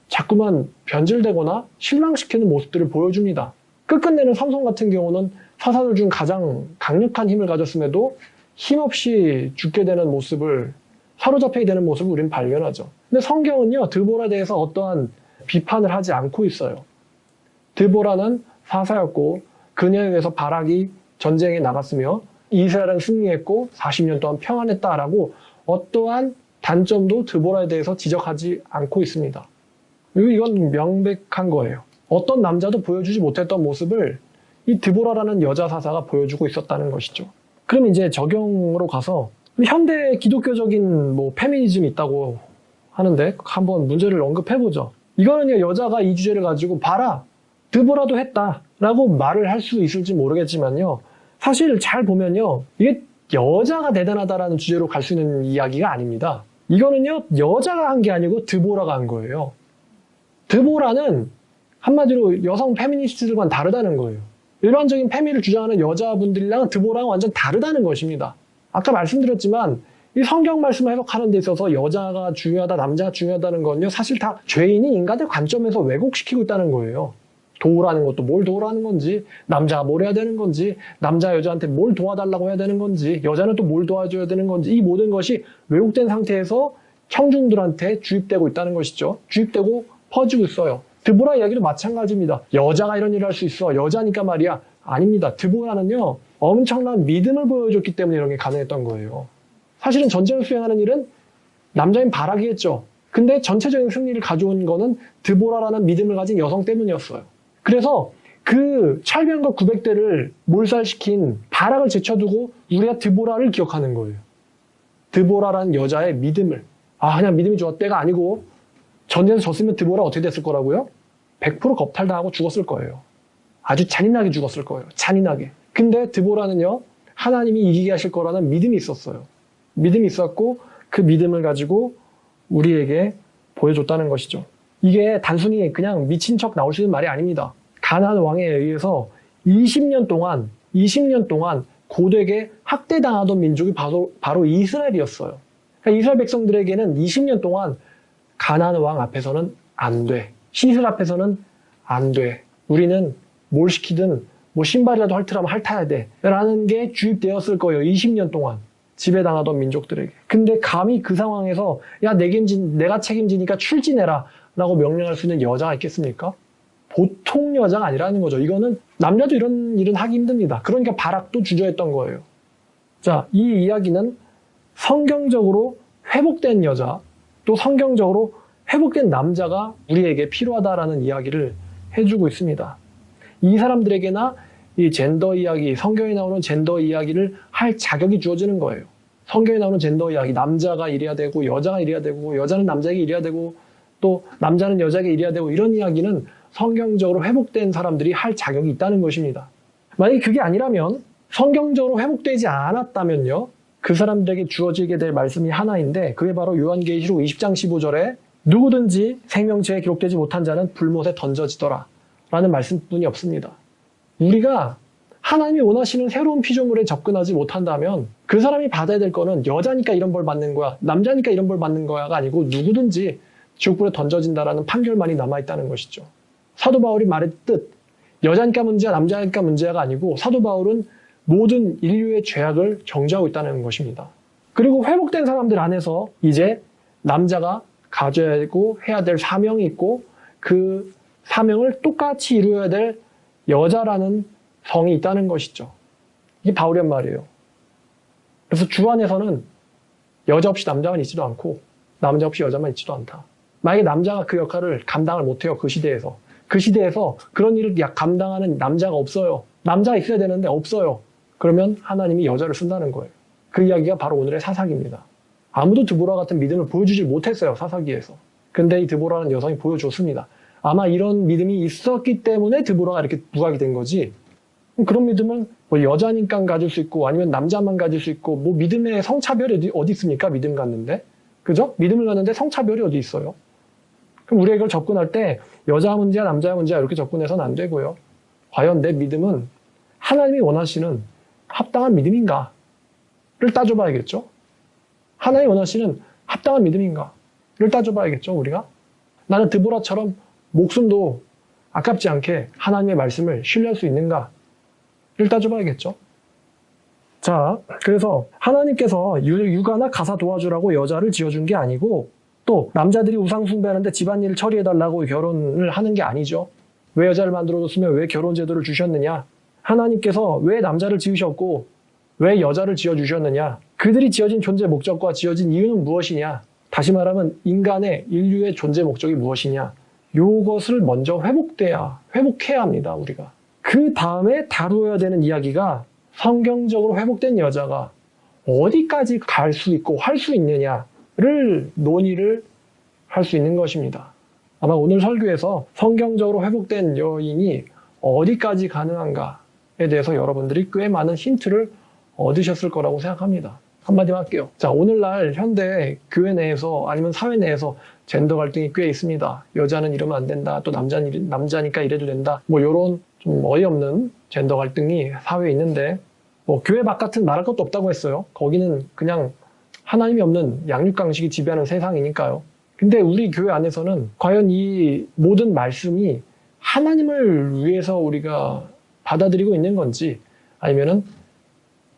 자꾸만 변질되거나 실망시키는 모습들을 보여줍니다. 끝끝내는 삼손 같은 경우는 사사들 중 가장 강력한 힘을 가졌음에도 힘없이 죽게 되는 모습을, 사로잡히게 되는 모습을 우리는 발견하죠. 근데 성경은요, 드보라에 대해서 어떠한 비판을 하지 않고 있어요. 드보라는 사사였고 그녀에 의해서 바락이 전쟁에 나갔으며 이스라엘은 승리했고 40년 동안 평안했다라고 어떠한 단점도 드보라에 대해서 지적하지 않고 있습니다. 그리고 이건 명백한 거예요. 어떤 남자도 보여주지 못했던 모습을 이 드보라라는 여자 사사가 보여주고 있었다는 것이죠. 그럼 이제 적용으로 가서 현대 기독교적인 페미니즘이 있다고 하는데 한번 문제를 언급해보죠. 이거는요, 여자가 이 주제를 가지고 봐라, 드보라도 했다라고 말을 할 수 있을지 모르겠지만요, 사실 잘 보면요, 이게 여자가 대단하다라는 주제로 갈 수 있는 이야기가 아닙니다. 이거는요, 여자가 한 게 아니고 드보라가 한 거예요. 드보라는 한마디로 여성 페미니스트들과는 다르다는 거예요. 일반적인 페미를 주장하는 여자분들이랑 드보라는 완전 다르다는 것입니다. 아까 말씀드렸지만 이 성경 말씀을 해석하는 데 있어서 여자가 중요하다, 남자가 중요하다는 건요, 사실 다 죄인인 인간의 관점에서 왜곡시키고 있다는 거예요. 도우라는 것도 뭘 도우라는 건지, 남자가 뭘 해야 되는 건지, 남자 여자한테 뭘 도와달라고 해야 되는 건지, 여자는 또 뭘 도와줘야 되는 건지, 이 모든 것이 왜곡된 상태에서 청중들한테 주입되고 있다는 것이죠. 주입되고 퍼지고 있어요. 드보라 이야기도 마찬가지입니다. 여자가 이런 일을 할 수 있어. 여자니까 말이야. 아닙니다. 드보라는요, 엄청난 믿음을 보여줬기 때문에 이런 게 가능했던 거예요. 사실은 전쟁을 수행하는 일은 남자인 바락이 했죠. 근데 전체적인 승리를 가져온 거는 드보라라는 믿음을 가진 여성 때문이었어요. 그래서 그 찰병과 900대를 몰살시킨 바락을 제쳐두고 우리가 드보라를 기억하는 거예요. 드보라라는 여자의 믿음을. 그냥 믿음이 좋았대가 아니고 전쟁에서 졌으면 드보라 어떻게 됐을 거라고요? 100% 겁탈당하고 죽었을 거예요. 아주 잔인하게 죽었을 거예요. 잔인하게. 근데 드보라는요, 하나님이 이기게 하실 거라는 믿음이 있었어요. 믿음이 있었고 그 믿음을 가지고 우리에게 보여줬다는 것이죠. 이게 단순히 그냥 미친 척 나올 수 있는 말이 아닙니다. 가나안 왕에 의해서 20년 동안 고되게 학대당하던 민족이 바로 이스라엘이었어요. 그러니까 이스라엘 백성들에게는 20년 동안 가나안 왕 앞에서는 안 돼. 시슬 앞에서는 안 돼. 우리는 뭘 시키든 신발이라도 핥으라면 핥아야 돼. 라는 게 주입되었을 거예요. 20년 동안. 지배당하던 민족들에게. 근데 감히 그 상황에서 내가 책임지니까 출진해라 라고 명령할 수 있는 여자가 있겠습니까? 보통 여자가 아니라는 거죠. 이거는 남자도 이런 일은 하기 힘듭니다. 그러니까 바락도 주저했던 거예요. 자, 이 이야기는 성경적으로 회복된 여자, 또 성경적으로 회복된 남자가 우리에게 필요하다라는 이야기를 해주고 있습니다. 이 사람들에게나 이 젠더 이야기, 성경에 나오는 젠더 이야기를 할 자격이 주어지는 거예요. 성경에 나오는 젠더 이야기, 남자가 이래야 되고 여자가 이래야 되고 여자는 남자에게 이래야 되고 또 남자는 여자에게 이래야 되고 이런 이야기는 성경적으로 회복된 사람들이 할 자격이 있다는 것입니다. 만약에 그게 아니라면, 성경적으로 회복되지 않았다면요, 그 사람들에게 주어지게 될 말씀이 하나인데 그게 바로 요한계시록 20장 15절에 누구든지 생명체에 기록되지 못한 자는 불못에 던져지더라 라는 말씀뿐이 없습니다. 우리가 하나님이 원하시는 새로운 피조물에 접근하지 못한다면 그 사람이 받아야 될 거는 여자니까 이런 벌 받는 거야, 남자니까 이런 벌 받는 거야가 아니고 누구든지 지옥불에 던져진다라는 판결만이 남아있다는 것이죠. 사도 바울이 말했듯 여자니까 문제야, 남자니까 문제야가 아니고 사도 바울은 모든 인류의 죄악을 정죄하고 있다는 것입니다. 그리고 회복된 사람들 안에서 이제 남자가 가져야 되고 해야 될 사명이 있고 그 사명을 똑같이 이루어야 될 여자라는 성이 있다는 것이죠. 이게 바울의 말이에요. 그래서 주 안에서는 여자 없이 남자만 있지도 않고 남자 없이 여자만 있지도 않다. 만약에 남자가 그 역할을 감당을 못해요. 그 시대에서 그런 일을 감당하는 남자가 없어요. 남자가 있어야 되는데 없어요. 그러면 하나님이 여자를 쓴다는 거예요. 그 이야기가 바로 오늘의 사사기입니다. 아무도 드보라 같은 믿음을 보여주지 못했어요. 사사기에서. 근데 이 드보라는 여성이 보여줬습니다. 아마 이런 믿음이 있었기 때문에 드보라가 이렇게 부각이 된 거지. 그런 믿음은 뭐 여자니까 가질 수 있고 아니면 남자만 가질 수 있고 뭐 믿음의 성차별이 어디 있습니까? 믿음 갖는데. 그죠? 믿음을 갖는데 성차별이 어디 있어요? 그럼 우리가 이걸 접근할 때 여자 문제야 남자 문제야 이렇게 접근해서는 안 되고요. 과연 내 믿음은 하나님이 원하시는 합당한 믿음인가를 따져봐야겠죠. 하나님이 원하시는 합당한 믿음인가를 따져봐야겠죠. 우리가. 나는 드보라처럼 목숨도 아깝지 않게 하나님의 말씀을 신뢰할 수 있는가를 따져봐야겠죠. 자, 그래서 하나님께서 육아나 가사 도와주라고 여자를 지어준 게 아니고 또 남자들이 우상 숭배하는데 집안일을 처리해달라고 결혼을 하는 게 아니죠. 왜 여자를 만들어줬으면 왜 결혼 제도를 주셨느냐? 하나님께서 왜 남자를 지으셨고 왜 여자를 지어주셨느냐? 그들이 지어진 존재 목적과 지어진 이유는 무엇이냐? 다시 말하면 인간의 인류의 존재 목적이 무엇이냐? 요것을 먼저 회복해야 합니다. 우리가. 그 다음에 다루어야 되는 이야기가 성경적으로 회복된 여자가 어디까지 갈 수 있고 할 수 있느냐를 논의를 할 수 있는 것입니다. 아마 오늘 설교에서 성경적으로 회복된 여인이 어디까지 가능한가에 대해서 여러분들이 꽤 많은 힌트를 얻으셨을 거라고 생각합니다. 한마디만 할게요. 자, 오늘날 현대 교회 내에서 아니면 사회 내에서 젠더 갈등이 꽤 있습니다. 여자는 이러면 안 된다. 또 남자니까 이래도 된다. 뭐 이런 좀 어이없는 젠더 갈등이 사회에 있는데 뭐 교회 바깥은 말할 것도 없다고 했어요. 거기는 그냥 하나님이 없는 양육강식이 지배하는 세상이니까요. 근데 우리 교회 안에서는 과연 이 모든 말씀이 하나님을 위해서 우리가 받아들이고 있는 건지 아니면은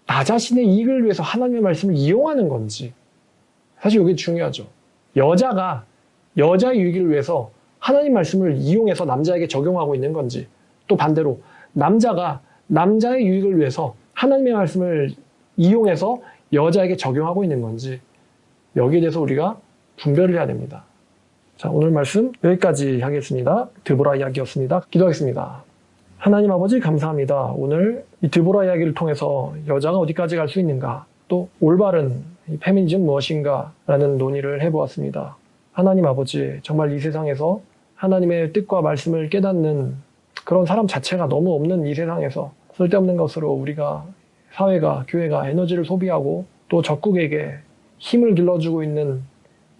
나 자신의 이익을 위해서 하나님의 말씀을 이용하는 건지 사실 이게 중요하죠. 여자가 여자의 유익을 위해서 하나님 말씀을 이용해서 남자에게 적용하고 있는 건지 또 반대로 남자가 남자의 유익을 위해서 하나님의 말씀을 이용해서 여자에게 적용하고 있는 건지 여기에 대해서 우리가 분별을 해야 됩니다. 자, 오늘 말씀 여기까지 하겠습니다. 드보라 이야기였습니다. 기도하겠습니다. 하나님 아버지 감사합니다. 오늘 이 드보라 이야기를 통해서 여자가 어디까지 갈 수 있는가 또 올바른 페미니즘 무엇인가 라는 논의를 해보았습니다. 하나님 아버지 정말 이 세상에서 하나님의 뜻과 말씀을 깨닫는 그런 사람 자체가 너무 없는 이 세상에서 쓸데없는 것으로 우리가 사회가 교회가 에너지를 소비하고 또 적국에게 힘을 길러주고 있는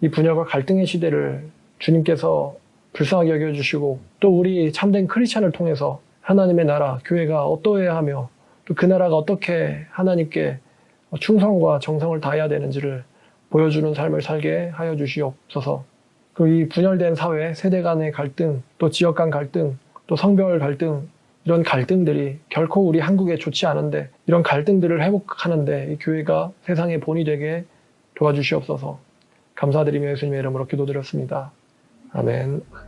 이 분열과 갈등의 시대를 주님께서 불쌍하게 여겨주시고 또 우리 참된 크리스찬을 통해서 하나님의 나라, 교회가 어떠해야 하며 또 그 나라가 어떻게 하나님께 충성과 정성을 다해야 되는지를 보여주는 삶을 살게 하여 주시옵소서. 그 이 분열된 사회, 세대 간의 갈등, 또 지역 간 갈등, 또 성별 갈등, 이런 갈등들이 결코 우리 한국에 좋지 않은데 이런 갈등들을 회복하는데 이 교회가 세상의 본이 되게 도와주시옵소서. 감사드리며 예수님의 이름으로 기도드렸습니다. 아멘.